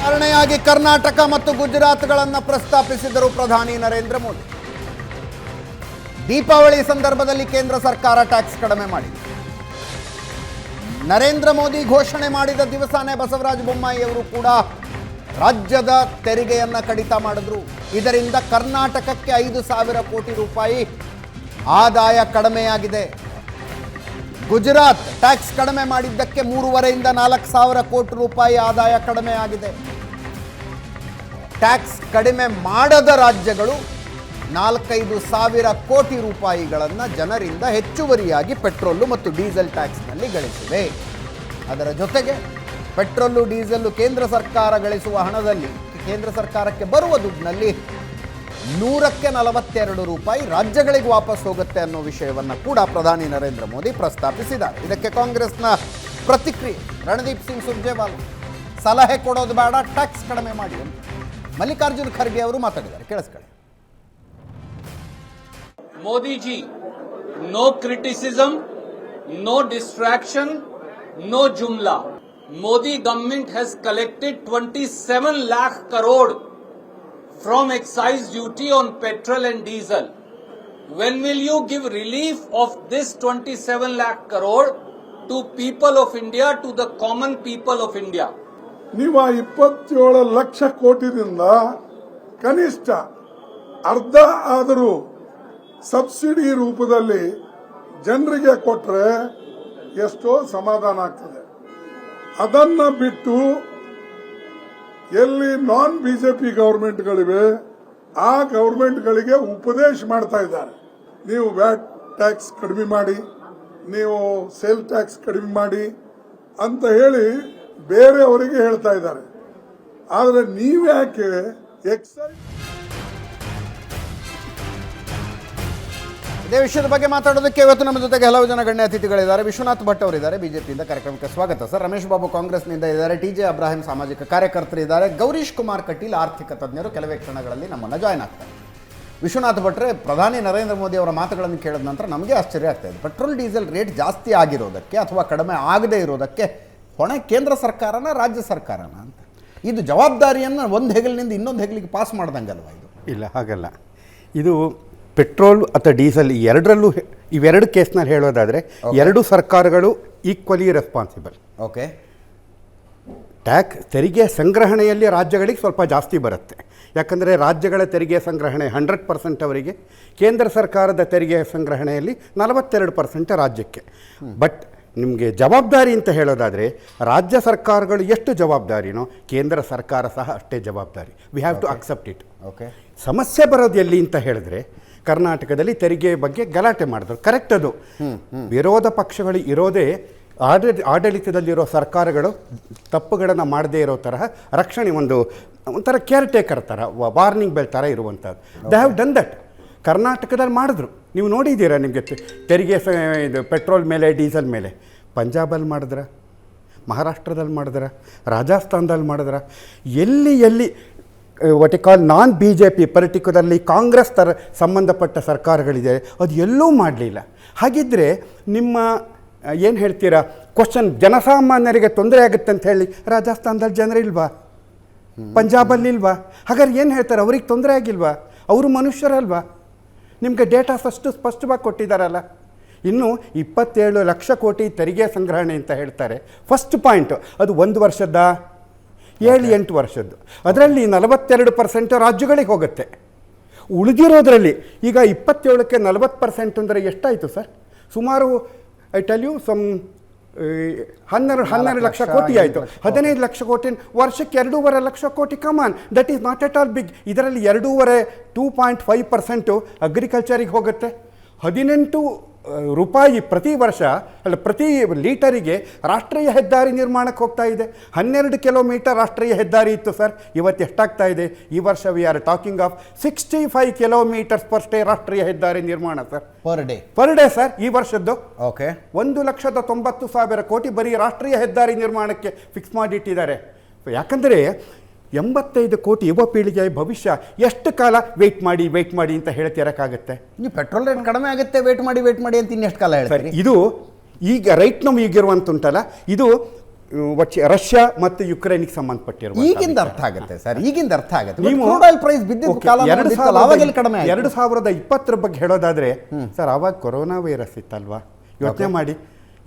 ವಿಚಾರಣೆಯಾಗಿ ಕರ್ನಾಟಕ ಮತ್ತು ಗುಜರಾತ್ಗಳನ್ನು ಪ್ರಸ್ತಾಪಿಸಿದರು ಪ್ರಧಾನಿ ನರೇಂದ್ರ ಮೋದಿ. ದೀಪಾವಳಿ ಸಂದರ್ಭದಲ್ಲಿ ಕೇಂದ್ರ ಸರ್ಕಾರ ಟ್ಯಾಕ್ಸ್ ಕಡಿಮೆ ಮಾಡಿದೆ. ನರೇಂದ್ರ ಮೋದಿ ಘೋಷಣೆ ಮಾಡಿದ ದಿವಸನೇ ಬಸವರಾಜ ಬೊಮ್ಮಾಯಿ ಅವರು ಕೂಡ ರಾಜ್ಯದ ತೆರಿಗೆಯನ್ನು ಕಡಿತ ಮಾಡಿದ್ರು. ಇದರಿಂದ ಕರ್ನಾಟಕಕ್ಕೆ 5,000 ಕೋಟಿ ರೂಪಾಯಿ ಆದಾಯ ಕಡಿಮೆಯಾಗಿದೆ. ಗುಜರಾತ್ ಟ್ಯಾಕ್ಸ್ ಕಡಿಮೆ ಮಾಡಿದ್ದಕ್ಕೆ 3,500 ಇಂದ 4,000 ಕೋಟಿ ರೂಪಾಯಿ ಆದಾಯ ಕಡಿಮೆ ಆಗಿದೆ. ಟ್ಯಾಕ್ಸ್ ಕಡಿಮೆ ಮಾಡದ ರಾಜ್ಯಗಳು 4,500 ಕೋಟಿ ರೂಪಾಯಿಗಳನ್ನು ಜನರಿಂದ ಹೆಚ್ಚುವರಿಯಾಗಿ ಪೆಟ್ರೋಲು ಮತ್ತು ಡೀಸೆಲ್ ಟ್ಯಾಕ್ಸ್ನಲ್ಲಿ ಗಳಿಸಿವೆ. ಅದರ ಜೊತೆಗೆ ಪೆಟ್ರೋಲು ಡೀಸೆಲ್ಲು ಕೇಂದ್ರ ಸರ್ಕಾರ ಗಳಿಸುವ ಹಣದಲ್ಲಿ, ಕೇಂದ್ರ ಸರ್ಕಾರಕ್ಕೆ ಬರುವ ದುಡ್ಡಿನಲ್ಲಿ 100ಕ್ಕೆ 42 ರೂಪಾಯಿ ರಾಜ್ಯಗಳಿಗೆ ವಾಪಸ್ ಹೋಗುತ್ತೆ ಅನ್ನೋ ವಿಷಯವನ್ನು ಕೂಡ ಪ್ರಧಾನಿ ನರೇಂದ್ರ ಮೋದಿ ಪ್ರಸ್ತಾಪಿಸಿದ್ದಾರೆ. ಇದಕ್ಕೆ ಕಾಂಗ್ರೆಸ್ನ ಪ್ರತಿಕ್ರಿಯೆ. ರಣದೀಪ್ ಸಿಂಗ್ ಸುರ್ಜೇವಾಲಾ ಸಲಹೆ ಕೊಡೋದು ಬೇಡ, ಟ್ಯಾಕ್ಸ್ ಕಡಿಮೆ ಮಾಡಿ ಅಂತ ಮಲ್ಲಿಕಾರ್ಜುನ್ ಖರ್ಗೆ ಅವರು ಮಾತಾಡಿದ್ದಾರೆ. ಕೇಳಿಸ್ಕೊಳ್ಳಿ. Modi ji, no criticism, no distraction, no jumla. Modi government has collected 27 lakh crore from excise duty on petrol and diesel. When will you give relief of this 27 lakh crore to people of India, to the common people of India? ನೀವು 27 ಲಕ್ಷ ಕೋಟಿದಿಂದ ಕನಿಷ್ಠ ಅರ್ಧ ಆದರೂ subsidy ರೂಪದಲ್ಲಿ ಜನರಿಗೆ ಕೊಟ್ಟರೆ ಎಷ್ಟೋ ಸಮಾಧಾನ ಆಗ್ತದೆ. ಅದನ್ನ ಬಿಟ್ಟು ಎಲ್ಲಿ ನಾನ್ ಬಿಜೆಪಿ ಗವರ್ಮೆಂಟ್ಗಳಿವೆ ಆ ಗವರ್ಮೆಂಟ್ಗಳಿಗೆ ಉಪದೇಶ ಮಾಡ್ತಾ ಇದ್ದಾರೆ. ನೀವು ವ್ಯಾಟ್ ಟ್ಯಾಕ್ಸ್ ಕಡಿಮೆ ಮಾಡಿ, ನೀವು ಸೇಲ್ ಟ್ಯಾಕ್ಸ್ ಕಡಿಮೆ ಮಾಡಿ ಅಂತ ಹೇಳಿ ಬೇರೆಯವರಿಗೆ ಹೇಳ್ತಾ ಇದ್ದಾರೆ. ಆದರೆ ನೀವ್ಯಾಕೆ ಎಕ್ಸೈಸ್ ಇದೇ ವಿಷಯದ ಬಗ್ಗೆ ಮಾತಾಡೋದಕ್ಕೆ ಇವತ್ತು ನಮ್ಮ ಜೊತೆಗೆ ಹಲವು ಜನ ಗಣ್ಯ ಅತಿಥಿಗಳಿದ್ದಾರೆ. ವಿಶ್ವನಾಥ್ ಭಟ್ ಅವರಿದ್ದಾರೆ, ಬಿಜೆಪಿಯಿಂದ. ಕಾರ್ಯಕ್ರಮಕ್ಕೆ ಸ್ವಾಗತ ಸರ್. ರಮೇಶ್ ಬಾಬು ಕಾಂಗ್ರೆಸ್ನಿಂದ ಇದ್ದಾರೆ. ಟಿ.ಜೆ. ಅಬ್ರಾಹಿಂ ಸಾಮಾಜಿಕ ಕಾರ್ಯಕರ್ತರಿದ್ದಾರೆ. ಗೌರೀಶ್ ಕುಮಾರ್ ಕಟೀಲ್ ಆರ್ಥಿಕ ತಜ್ಞರು ಕೆಲವೇ ಕ್ಷಣಗಳಲ್ಲಿ ನಮ್ಮನ್ನು ಜಾಯ್ನ್ ಆಗ್ತಾರೆ. ವಿಶ್ವನಾಥ್ ಭಟ್ರೆ, ಪ್ರಧಾನಿ ನರೇಂದ್ರ ಮೋದಿ ಅವರ ಮಾತುಗಳನ್ನು ಕೇಳಿದ ನಂತರ ನಮಗೆ ಆಶ್ಚರ್ಯ ಆಗ್ತಾ ಇದೆ. ಪೆಟ್ರೋಲ್ ಡೀಸೆಲ್ ರೇಟ್ ಜಾಸ್ತಿ ಆಗಿರೋದಕ್ಕೆ ಅಥವಾ ಕಡಿಮೆ ಆಗದೇ ಇರೋದಕ್ಕೆ ಹೊಣೆ ಕೇಂದ್ರ ಸರ್ಕಾರನ ರಾಜ್ಯ ಸರ್ಕಾರನ ಅಂತ. ಇದು ಜವಾಬ್ದಾರಿಯನ್ನು ಒಂದು ಹೆಗಲಿನಿಂದ ಇನ್ನೊಂದು ಹೆಗಲಿಗೆ ಪಾಸ್ ಮಾಡ್ದಂಗಲ್ವಾ ಇದು? ಇಲ್ಲ, ಹಾಗಲ್ಲ. ಇದು ಪೆಟ್ರೋಲ್ ಅಥವಾ ಡೀಸೆಲ್ ಎರಡರಲ್ಲೂ, ಇವೆರಡು ಕೇಸ್ನಲ್ಲಿ ಹೇಳೋದಾದರೆ ಎರಡು ಸರ್ಕಾರಗಳು ಈಕ್ವಲಿ ರೆಸ್ಪಾನ್ಸಿಬಲ್. ಓಕೆ. ಟ್ಯಾಕ್ಸ್ ತೆರಿಗೆ ಸಂಗ್ರಹಣೆಯಲ್ಲಿ ರಾಜ್ಯಗಳಿಗೆ ಸ್ವಲ್ಪ ಜಾಸ್ತಿ ಬರುತ್ತೆ. ಯಾಕಂದರೆ ರಾಜ್ಯಗಳ ತೆರಿಗೆ ಸಂಗ್ರಹಣೆ 100% ಅವರಿಗೆ, ಕೇಂದ್ರ ಸರ್ಕಾರದ ತೆರಿಗೆ ಸಂಗ್ರಹಣೆಯಲ್ಲಿ 42% ರಾಜ್ಯಕ್ಕೆ. ಬಟ್ ನಿಮಗೆ ಜವಾಬ್ದಾರಿ ಅಂತ ಹೇಳೋದಾದರೆ ರಾಜ್ಯ ಸರ್ಕಾರಗಳು ಎಷ್ಟು ಜವಾಬ್ದಾರಿನೋ ಕೇಂದ್ರ ಸರ್ಕಾರ ಸಹ ಅಷ್ಟೇ ಜವಾಬ್ದಾರಿ. We have to accept it. Okay. ಸಮಸ್ಯೆ ಬರೋದು ಎಲ್ಲಿ ಅಂತ ಹೇಳಿದ್ರೆ, ಕರ್ನಾಟಕದಲ್ಲಿ ತೆರಿಗೆ ಬಗ್ಗೆ ಗಲಾಟೆ ಮಾಡಿದ್ರು. ಕರೆಕ್ಟ್ ಅದು. ವಿರೋಧ ಪಕ್ಷಗಳು ಇರೋದೇ ಆಡಳಿತದಲ್ಲಿರೋ ಸರ್ಕಾರಗಳು ತಪ್ಪುಗಳನ್ನು ಮಾಡದೇ ಇರೋ ತರಹ ರಕ್ಷಣೆ, ಒಂಥರ ಕೇರ್ ಟೇಕರ್ ಥರ, ವಾರ್ನಿಂಗ್ ಬೆಲ್ ಥರ ಇರುವಂಥದ್ದು. They have done that. ಕರ್ನಾಟಕದಲ್ಲಿ ಮಾಡಿದ್ರು. ನೀವು ನೋಡಿದ್ದೀರಾ, ನಿಮಗೆ ತೆರಿಗೆ ಇದು ಪೆಟ್ರೋಲ್ ಮೇಲೆ, ಡೀಸೆಲ್ ಮೇಲೆ ಪಂಜಾಬಲ್ಲಿ ಮಾಡಿದ್ರ, ಮಹಾರಾಷ್ಟ್ರದಲ್ಲಿ ಮಾಡಿದ್ರ, ರಾಜಸ್ಥಾನದಲ್ಲಿ ಮಾಡಿದ್ರ, ಎಲ್ಲಿ what you call non BJP, particularly Congress ಸಂಬಂಧಪಟ್ಟ ಸರ್ಕಾರಗಳಿದೆ, ಅದು ಎಲ್ಲೂ ಮಾಡಲಿಲ್ಲ. ಹಾಗಿದ್ದರೆ ನಿಮ್ಮ ಏನು ಹೇಳ್ತೀರಾ, ಕ್ವಶನ್ ಜನಸಾಮಾನ್ಯರಿಗೆ ತೊಂದರೆ ಆಗುತ್ತೆ ಅಂತ ಹೇಳಿ ರಾಜಸ್ಥಾನದಲ್ಲಿ ಜನರಿಲ್ವಾ, ಪಂಜಾಬಲ್ಲಿ ಇಲ್ವಾ? ಹಾಗಾದ್ರೆ ಏನು ಹೇಳ್ತಾರೆ, ಅವ್ರಿಗೆ ತೊಂದರೆ ಆಗಿಲ್ವಾ? ಅವರು ಮನುಷ್ಯರಲ್ವಾ? ನಿಮಗೆ ಡೇಟಾ ಸ್ಪಷ್ಟವಾಗಿ ಕೊಟ್ಟಿದ್ದಾರಲ್ಲ. ಇನ್ನು 27 ಲಕ್ಷ ಕೋಟಿ ತೆರಿಗೆ ಸಂಗ್ರಹಣೆ ಅಂತ ಹೇಳ್ತಾರೆ. ಫಸ್ಟ್ ಪಾಯಿಂಟ್, ಅದು 1 ವರ್ಷದ 7-8 ವರ್ಷದ್ದು. ಅದರಲ್ಲಿ 42% ರಾಜ್ಯಗಳಿಗೆ ಹೋಗುತ್ತೆ. ಉಳಿದಿರೋದ್ರಲ್ಲಿ ಈಗ 27ಕ್ಕೆ 40% ಅಂದರೆ ಎಷ್ಟಾಯಿತು ಸರ್? ಸುಮಾರು ಐ ಟೆಲ್ ಯು ಸಮ್ 12 ಲಕ್ಷ ಕೋಟಿ ಆಯಿತು. 15 ಲಕ್ಷ ಕೋಟಿ ವರ್ಷಕ್ಕೆ 2.5 ಲಕ್ಷ ಕೋಟಿ. Come on, that is not at all big. ಇದರಲ್ಲಿ 2.5% ಅಗ್ರಿಕಲ್ಚರಿಗೆ ಹೋಗುತ್ತೆ. 18 ರೂಪಾಯಿ ಪ್ರತಿ ವರ್ಷ, ಅಲ್ಲ ಪ್ರತಿ ಲೀಟರಿಗೆ ರಾಷ್ಟ್ರೀಯ ಹೆದ್ದಾರಿ ನಿರ್ಮಾಣಕ್ಕೆ ಹೋಗ್ತಾ ಇದೆ. 12 ಕಿಲೋಮೀಟರ್ ರಾಷ್ಟ್ರೀಯ ಹೆದ್ದಾರಿ ಇತ್ತು ಸರ್, ಇವತ್ತು ಎಷ್ಟಾಗ್ತಾ ಇದೆ? ಈ ವರ್ಷ we are talking of 65 kilometres per day ರಾಷ್ಟ್ರೀಯ ಹೆದ್ದಾರಿ ನಿರ್ಮಾಣ ಸರ್, ಪರ್ ಡೇ ಸರ್. ಈ ವರ್ಷದ್ದು ಓಕೆ 1,90,000 ಕೋಟಿ ಬರೀ ರಾಷ್ಟ್ರೀಯ ಹೆದ್ದಾರಿ ನಿರ್ಮಾಣಕ್ಕೆ ಫಿಕ್ಸ್ ಮಾಡಿಟ್ಟಿದ್ದಾರೆ. ಯಾಕಂದರೆ 85 ಕೋಟಿ ಯುವ ಪೀಳಿಗೆಯ ಭವಿಷ್ಯ ಎಷ್ಟು ಕಾಲ ವೆಯ್ಟ್ ಮಾಡಿ ಅಂತ ಹೇಳ್ತಿರಕ್ಕಾಗತ್ತೆ? ನೀವು ಪೆಟ್ರೋಲ್ ರೇಟ್ ಕಡಿಮೆ ಆಗುತ್ತೆ, ವೆಯ್ಟ್ ಮಾಡಿ ಅಂತ ಇನ್ನೆಷ್ಟು ಕಾಲ ಹೇಳ್ತಾರೆ? ಇದು ಈಗ ರೈಟ್ ನಾವು ಈಗಿರುವಂತುಂಟಲ್ಲ, ಇದು ರಷ್ಯಾ ಮತ್ತು ಯುಕ್ರೇನ್ಗೆ ಸಂಬಂಧಪಟ್ಟಿರುವ ಈಗಿಂದ ಅರ್ಥ ಆಗುತ್ತೆ ಸರ್, ಈಗಿಂದ ಅರ್ಥ ಆಗುತ್ತೆ. ನೀವು ಕ್ರೂಡ್ ಆಯಿಲ್ ಪ್ರೈಸ್ ಬಿದ್ದಿದ್ದ ಕಾಲ ನೋಡಿದ್ರಲ್ಲ, ಆವಾಗೆಲ್ಲ ಕಡಿಮೆ ಆಯ್ತು. 2020 ಬಗ್ಗೆ ಹೇಳೋದಾದ್ರೆ ಸರ್, ಆವಾಗ ಕೊರೋನಾ ವೈರಸ್ ಇತ್ತಲ್ವಾ? ಯೋಚನೆ ಮಾಡಿ,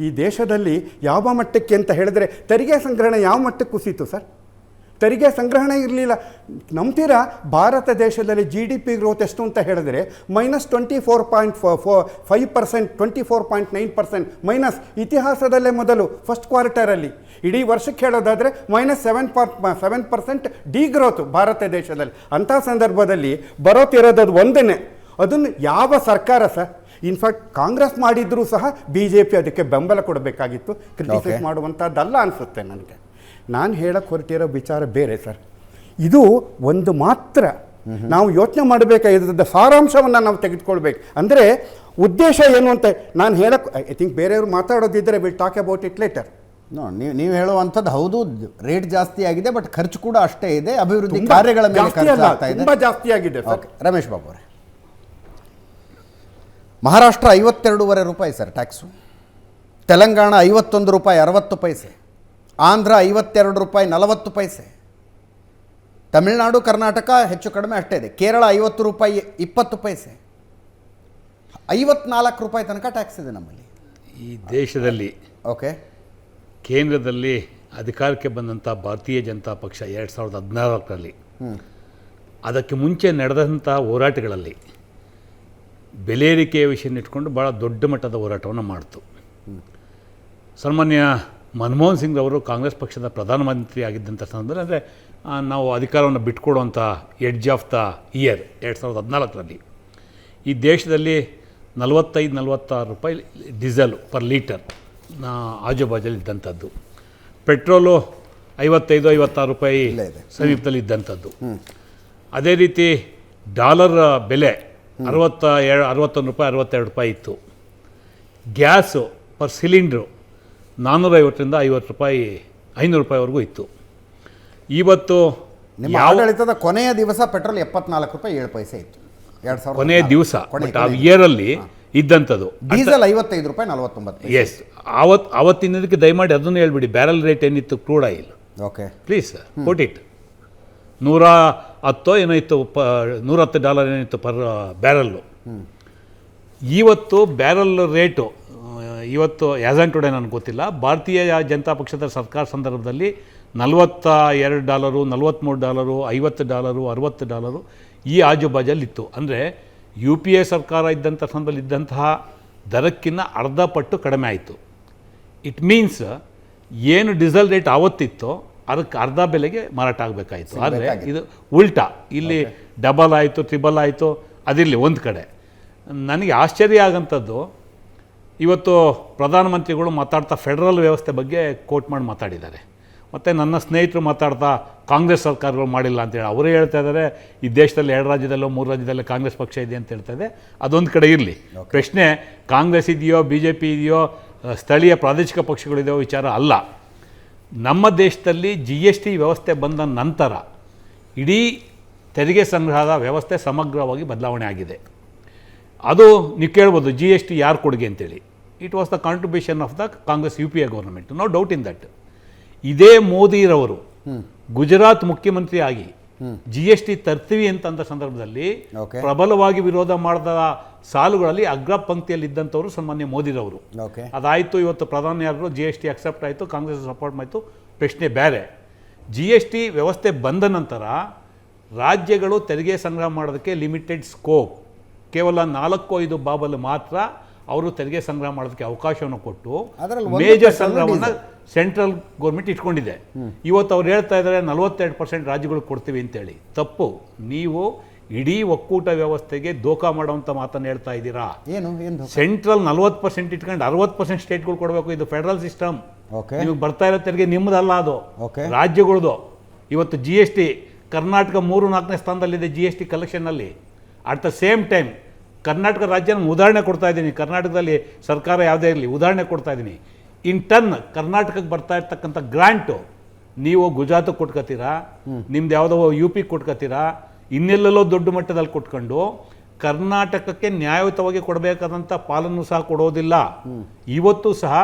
ಈ ದೇಶದಲ್ಲಿ ಯಾವ ಮಟ್ಟಕ್ಕೆ ಅಂತ ಹೇಳಿದ್ರೆ ತೆರಿಗೆ ಸಂಗ್ರಹಣೆ ಯಾವ ಮಟ್ಟಕ್ಕೆ ಕುಸಿತು ಸರ್? ತೆರಿಗೆ ಸಂಗ್ರಹಣೆ ಇರಲಿಲ್ಲ. ನಂಬ್ತೀರಾ, ಭಾರತ ದೇಶದಲ್ಲಿ GDP ಗ್ರೋತ್ ಎಷ್ಟು ಅಂತ ಹೇಳಿದ್ರೆ -24.5%, 24.9% ಮೈನಸ್. ಇತಿಹಾಸದಲ್ಲೇ ಮೊದಲು ಫಸ್ಟ್ ಕ್ವಾರ್ಟರಲ್ಲಿ. ಇಡೀ ವರ್ಷಕ್ಕೆ ಹೇಳೋದಾದರೆ -7% ಡಿ ಗ್ರೋತ್ ಭಾರತ ದೇಶದಲ್ಲಿ. ಅಂಥ ಸಂದರ್ಭದಲ್ಲಿ ಬರೋತಿರೋದು ಒಂದನೇ, ಅದನ್ನು ಯಾವ ಸರ್ಕಾರ ಸರ್? ಇನ್ಫ್ಯಾಕ್ಟ್ ಕಾಂಗ್ರೆಸ್ ಮಾಡಿದ್ರೂ ಸಹ BJP ಅದಕ್ಕೆ ಬೆಂಬಲ ಕೊಡಬೇಕಾಗಿತ್ತು, ಕ್ರಿಟಿಸೈಸ್ ಮಾಡುವಂಥದ್ದಲ್ಲ ಅನಿಸುತ್ತೆ ನನಗೆ. ನಾನು ಹೇಳಕ್ಕೆ ಹೊರಟಿರೋ ವಿಚಾರ ಬೇರೆ ಸರ್. ಇದು ಒಂದು ಮಾತ್ರ ನಾವು ಯೋಚನೆ ಮಾಡಬೇಕಾದ ಸಾರಾಂಶವನ್ನು ನಾವು ತೆಗೆದುಕೊಳ್ಬೇಕು. ಅಂದರೆ ಉದ್ದೇಶ ಏನು ಅಂತ ನಾನು ಹೇಳಕ್ಕೆ, ಐ ಥಿಂಕ್ ಬೇರೆಯವರು ಮಾತಾಡೋದಿದ್ದರೆ will talk about it later. ನೀವು ಹೇಳುವಂಥದ್ದು ಹೌದು, ರೇಟ್ ಜಾಸ್ತಿ ಆಗಿದೆ, ಬಟ್ ಖರ್ಚು ಕೂಡ ಅಷ್ಟೇ ಇದೆ. ಅಭಿವೃದ್ಧಿ ಕಾರ್ಯಗಳ ಮೇಲೆ ಖರ್ಚು ಆಗ್ತಾ ಇದೆ, ತುಂಬ ಜಾಸ್ತಿ ಆಗಿದೆ ಸರ್. ರಮೇಶ್ ಬಾಬು ಅವರೇ, ಮಹಾರಾಷ್ಟ್ರ 52.5 ರೂಪಾಯಿ ಸರ್ ಟ್ಯಾಕ್ಸು, ತೆಲಂಗಾಣ 51 ರೂಪಾಯಿ 60 ಪೈಸೆ, ಆಂಧ್ರ 52 ರೂಪಾಯಿ 40 ಪೈಸೆ, ತಮಿಳುನಾಡು ಕರ್ನಾಟಕ ಹೆಚ್ಚು ಕಡಿಮೆ ಅಷ್ಟೇ ಇದೆ, ಕೇರಳ 50 ರೂಪಾಯಿ 20 ಪೈಸೆ, 54 ರೂಪಾಯಿ ತನಕ ಟ್ಯಾಕ್ಸ್ ಇದೆ ನಮ್ಮಲ್ಲಿ. ಈ ದೇಶದಲ್ಲಿ ಓಕೆ, ಕೇಂದ್ರದಲ್ಲಿ ಅಧಿಕಾರಕ್ಕೆ ಬಂದಂಥ ಭಾರತೀಯ ಜನತಾ ಪಕ್ಷ 2014ರಲ್ಲಿ ಅದಕ್ಕೆ ಮುಂಚೆ ನಡೆದಂಥ ಹೋರಾಟಗಳಲ್ಲಿ ಬೆಲೆ ಏರಿಕೆಯ ವಿಷಯ ಇಟ್ಕೊಂಡು ಭಾಳ ದೊಡ್ಡ ಮಟ್ಟದ ಹೋರಾಟವನ್ನು ಮಾಡ್ತು. ಸನ್ಮಾನ್ಯ ಮನಮೋಹನ್ ಸಿಂಗ್ ಅವರು ಕಾಂಗ್ರೆಸ್ ಪಕ್ಷದ ಪ್ರಧಾನಮಂತ್ರಿ ಆಗಿದ್ದಂಥ ಸಂದರ್ಭದಲ್ಲಿ, ಅಂದರೆ ನಾವು ಅಧಿಕಾರವನ್ನು ಬಿಟ್ಕೊಡುವಂಥ ಎಡ್ಜ್ ಆಫ್ ದ ಇಯರ್ 2014ರಲ್ಲಿ ಈ ದೇಶದಲ್ಲಿ 45-46 ರೂಪಾಯಿ ಡೀಸೆಲ್ ಪರ್ ಲೀಟರ್ ಆಜುಬಾಜಲ್ಲಿ ಇದ್ದಂಥದ್ದು, ಪೆಟ್ರೋಲು 55-56 ರೂಪಾಯಿ ಸಮೀಪದಲ್ಲಿ ಇದ್ದಂಥದ್ದು. ಅದೇ ರೀತಿ ಡಾಲರ್ ಬೆಲೆ 61 ರೂಪಾಯಿ 62 ರೂಪಾಯಿ ಇತ್ತು. ಗ್ಯಾಸು ಪರ್ ಸಿಲಿಂಡ್ರು 450ರಿಂದ 50 ರೂಪಾಯಿ 500 ರೂಪಾಯಿವರೆಗೂ ಇತ್ತು. ಇವತ್ತು ನಿಮ್ಮ ಆಡಳಿತದ ಕೊನೆಯ ದಿವಸ ಪೆಟ್ರೋಲ್ 74 ರೂಪಾಯಿ 7 ಪೈಸೆ ಇತ್ತು, 2000 ಕೊನೆಯ ದಿವಸ. ಬಟ್ ಆ ಇಯರಲ್ಲಿ ಇದ್ದಂಥದ್ದು ಡೀಸೆಲ್ 55 ರೂಪಾಯಿ 49. ಎಸ್, ಅವತ್ತಿನದಕ್ಕೆ ದಯಮಾಡಿ ಅದನ್ನು ಹೇಳ್ಬಿಡಿ. ಬ್ಯಾರಲ್ ರೇಟ್ ಏನಿತ್ತು crude oil? Okay please quote it. 110 ಏನೋ ಇತ್ತು, $110 ಏನಿತ್ತು ಪರ್ ಬ್ಯಾರಲ್ಲು. ಇವತ್ತು ಬ್ಯಾರಲ್ ರೇಟು ಇವತ್ತು ಆ್ಯಸ್ ಆನ್ ಟುಡೇ ನನಗೆ ಗೊತ್ತಿಲ್ಲ, ಭಾರತೀಯ ಜನತಾ ಪಕ್ಷದ ಸರ್ಕಾರ ಸಂದರ್ಭದಲ್ಲಿ $42, $43, $50, $60 ಈ ಆಜುಬಾಜಲ್ಲಿತ್ತು. ಅಂದರೆ UPA ಸರ್ಕಾರ ಇದ್ದಂಥ ಸಂದರ್ಭದಲ್ಲಿ ಇದ್ದಂತಹ ದರಕ್ಕಿಂತ ಅರ್ಧ ಪಟ್ಟು ಕಡಿಮೆ ಆಯಿತು. ಇಟ್ ಮೀನ್ಸ್ ಏನು ಡೀಸೆಲ್ ರೇಟ್ ಆವತ್ತಿತ್ತೋ ಅದಕ್ಕೆ ಅರ್ಧ ಬೆಲೆಗೆ ಮಾರಾಟ ಆಗಬೇಕಾಯಿತು. ಆದರೆ ಇದು ಉಲ್ಟಾ, ಇಲ್ಲಿ ಡಬಲ್ ಆಯಿತು, ಟ್ರಿಬಲ್ ಆಯಿತು. ಅದಿರಲಿ ಒಂದು ಕಡೆ. ನನಗೆ ಆಶ್ಚರ್ಯ ಆಗೋಂಥದ್ದು, ಇವತ್ತು ಪ್ರಧಾನಮಂತ್ರಿಗಳು ಮಾತಾಡ್ತಾ ಫೆಡರಲ್ ವ್ಯವಸ್ಥೆ ಬಗ್ಗೆ ಕೋಟ್ ಮಾಡಿ ಮಾತಾಡಿದ್ದಾರೆ. ಮತ್ತು ನನ್ನ ಸ್ನೇಹಿತರು ಮಾತಾಡ್ತಾ ಕಾಂಗ್ರೆಸ್ ಸರ್ಕಾರಗಳು ಮಾಡಿಲ್ಲ ಅಂತೇಳಿ ಅವರೇ ಹೇಳ್ತಾ ಇದ್ದಾರೆ. ಈ ದೇಶದಲ್ಲಿ 2 ರಾಜ್ಯದಲ್ಲೋ 3 ರಾಜ್ಯದಲ್ಲೇ ಕಾಂಗ್ರೆಸ್ ಪಕ್ಷ ಇದೆ ಅಂತ ಹೇಳ್ತಾ ಇದೆ. ಅದೊಂದು ಕಡೆ ಇರಲಿ. ಪ್ರಶ್ನೆ ಕಾಂಗ್ರೆಸ್ ಇದೆಯೋ BJP ಇದೆಯೋ ಸ್ಥಳೀಯ ಪ್ರಾದೇಶಿಕ ಪಕ್ಷಗಳಿದೆಯೋ ವಿಚಾರ ಅಲ್ಲ. ನಮ್ಮ ದೇಶದಲ್ಲಿ GST ವ್ಯವಸ್ಥೆ ಬಂದ ನಂತರ ಇಡೀ ತೆರಿಗೆ ಸಂಗ್ರಹದ ವ್ಯವಸ್ಥೆ ಸಮಗ್ರವಾಗಿ ಬದಲಾವಣೆ ಆಗಿದೆ. ಅದು ನೀವು ಕೇಳ್ಬೋದು GST ಯಾರು ಕೊಡುಗೆ ಅಂತೇಳಿ. It was the contribution of the Congress UPA government, no doubt in that. ಇದೇ ಮೋದಿರವರು ಗುಜರಾತ್ ಮುಖ್ಯಮಂತ್ರಿ ಆಗಿ GST ತರ್ತೀವಿ ಅಂತಂದ ಸಂದರ್ಭದಲ್ಲಿ ಪ್ರಬಲವಾಗಿ ವಿರೋಧ ಮಾಡಿದ ಸಾಲುಗಳಲ್ಲಿ ಅಗ್ರ ಪಂಕ್ತಿಯಲ್ಲಿ ಇದ್ದಂಥವರು ಸನ್ಮಾನ್ಯ ಮೋದಿರವರು. ಅದಾಯಿತು, ಇವತ್ತು ಪ್ರಧಾನಿ ಯಾರು GST ಅಕ್ಸೆಪ್ಟ್ ಆಯಿತು, ಕಾಂಗ್ರೆಸ್ ಸಪೋರ್ಟ್ ಆಯಿತು, ಪ್ರಶ್ನೆ ಬೇರೆ. GST ವ್ಯವಸ್ಥೆ ಬಂದ ನಂತರ ರಾಜ್ಯಗಳು ತೆರಿಗೆ ಸಂಗ್ರಹ ಮಾಡೋದಕ್ಕೆ ಲಿಮಿಟೆಡ್ ಸ್ಕೋಪ್, ಕೇವಲ 4-5 ಬಾಬಲ್ ಮಾತ್ರ ಅವರು ತೆರಿಗೆ ಸಂಗ್ರಹ ಮಾಡೋದಕ್ಕೆ ಅವಕಾಶವನ್ನು ಕೊಟ್ಟು ಮೇಜರ್ ಸಂಗ್ರಹವನ್ನು ಸೆಂಟ್ರಲ್ ಗೌರ್ಮೆಂಟ್ ಇಟ್ಕೊಂಡಿದೆ. ಇವತ್ತು ಅವ್ರು ಹೇಳ್ತಾ ಇದ್ದಾರೆ 42% ರಾಜ್ಯಗಳು ಕೊಡ್ತೀವಿ ಅಂತೇಳಿ. ತಪ್ಪು. ನೀವು ಇಡೀ ಒಕ್ಕೂಟ ವ್ಯವಸ್ಥೆಗೆ ದೋಖಾ ಮಾಡುವಂಥ ಮಾತನ್ನು ಹೇಳ್ತಾ ಇದ್ದೀರಾ. ಸೆಂಟ್ರಲ್ 40% ಇಟ್ಕೊಂಡು 60% ಸ್ಟೇಟ್ಗಳು ಕೊಡಬೇಕು. ಇದು ಫೆಡರಲ್ ಸಿಸ್ಟಮ್. ನಿಮಗೆ ಬರ್ತಾ ಇರೋ ತೆರಿಗೆ ನಿಮ್ಮದಲ್ಲ, ಅದು ರಾಜ್ಯಗಳದು. ಇವತ್ತು GST ಕರ್ನಾಟಕ 3-4ನೇ ಸ್ಥಾನದಲ್ಲಿದೆ GST ಕಲೆಕ್ಷನ್ನಲ್ಲಿ. At the same time Karnataka ರಾಜ್ಯನ ಉದಾಹರಣೆ ಕೊಡ್ತಾ ಇದ್ದೀನಿ. ಕರ್ನಾಟಕದಲ್ಲಿ ಸರ್ಕಾರ ಯಾವುದೇ ಇರಲಿ ಉದಾಹರಣೆ ಕೊಡ್ತಾ ಇದ್ದೀನಿ. ಇನ್ ಟರ್ನ್ ಕರ್ನಾಟಕಕ್ಕೆ ಬರ್ತಾ ಇರ್ತಕ್ಕಂಥ ಗ್ರಾಂಟು ನೀವು ಗುಜರಾತಿಗೆ ಕೊಟ್ಕೋತೀರಾ, ನಿಮ್ದು ಯಾವುದೋ UP ಕೊಟ್ಕೋತೀರಾ, ಇನ್ನೆಲ್ಲೆಲ್ಲೋ ದೊಡ್ಡ ಮಟ್ಟದಲ್ಲಿ ಕೊಟ್ಕೊಂಡು ಕರ್ನಾಟಕಕ್ಕೆ ನ್ಯಾಯಯುತವಾಗಿ ಕೊಡಬೇಕಾದಂಥ ಪಾಲನ್ನು ಸಹ ಕೊಡೋದಿಲ್ಲ. ಇವತ್ತು ಸಹ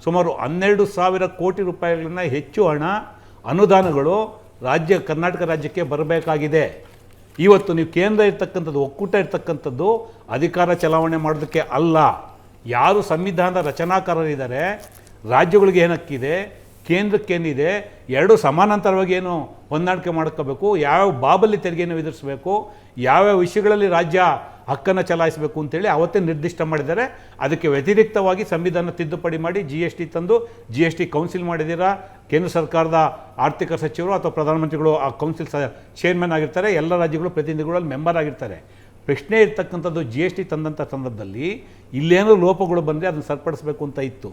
ಸುಮಾರು 12,000 ಕೋಟಿ ರೂಪಾಯಿಗಳನ್ನ ಹೆಚ್ಚು ಹಣ ಅನುದಾನಗಳು ಕರ್ನಾಟಕ ರಾಜ್ಯಕ್ಕೆ ಬರಬೇಕಾಗಿದೆ. ಇವತ್ತು ನೀವು ಕೇಂದ್ರ ಇರ್ತಕ್ಕಂಥದ್ದು, ಒಕ್ಕೂಟ ಇರ್ತಕ್ಕಂಥದ್ದು ಅಧಿಕಾರ ಚಲಾವಣೆ ಮಾಡೋದಕ್ಕೆ ಅಲ್ಲ. ಯಾರು ಸಂವಿಧಾನದ ರಚನಾಕಾರರಿದ್ದಾರೆ, ರಾಜ್ಯಗಳಿಗೆ ಏನು ಹಕ್ಕಿದೆ, ಕೇಂದ್ರಕ್ಕೇನಿದೆ, ಎರಡು ಸಮಾನಾಂತರವಾಗಿ ಏನು ಹೊಂದಾಣಿಕೆ ಮಾಡ್ಕೋಬೇಕು, ಯಾವ್ಯಾವ ಬಾಬಲ್ಲಿ ತೆರಿಗೆಯನ್ನು ವಿಧಿಸಬೇಕು, ಯಾವ್ಯಾವ ವಿಷಯಗಳಲ್ಲಿ ರಾಜ್ಯ ಹಕ್ಕನ್ನು ಚಲಾಯಿಸಬೇಕು ಅಂತೇಳಿ ಅವತ್ತೇ ನಿರ್ದಿಷ್ಟ ಮಾಡಿದ್ದಾರೆ. ಅದಕ್ಕೆ ವ್ಯತಿರಿಕ್ತವಾಗಿ ಸಂವಿಧಾನ ತಿದ್ದುಪಡಿ ಮಾಡಿ GST ತಂದು GST ಕೌನ್ಸಿಲ್ ಮಾಡಿದ್ದೀರಾ. ಕೇಂದ್ರ ಸರ್ಕಾರದ ಆರ್ಥಿಕ ಸಚಿವರು ಅಥವಾ ಪ್ರಧಾನಮಂತ್ರಿಗಳು ಆ ಕೌನ್ಸಿಲ್ ಚೇರ್ಮನ್ ಆಗಿರ್ತಾರೆ. ಎಲ್ಲ ರಾಜ್ಯಗಳು ಪ್ರತಿನಿಧಿಗಳು ಅಲ್ಲಿ ಮೆಂಬರ್ ಆಗಿರ್ತಾರೆ. ಪ್ರಶ್ನೆ ಇರ್ತಕ್ಕಂಥದ್ದು GST ತಂದಂಥ ಸಂದರ್ಭದಲ್ಲಿ ಇಲ್ಲೇನೋ ಲೋಪಗಳು ಬಂದರೆ ಅದನ್ನು ಸರಿಪಡಿಸಬೇಕು ಅಂತ ಇತ್ತು.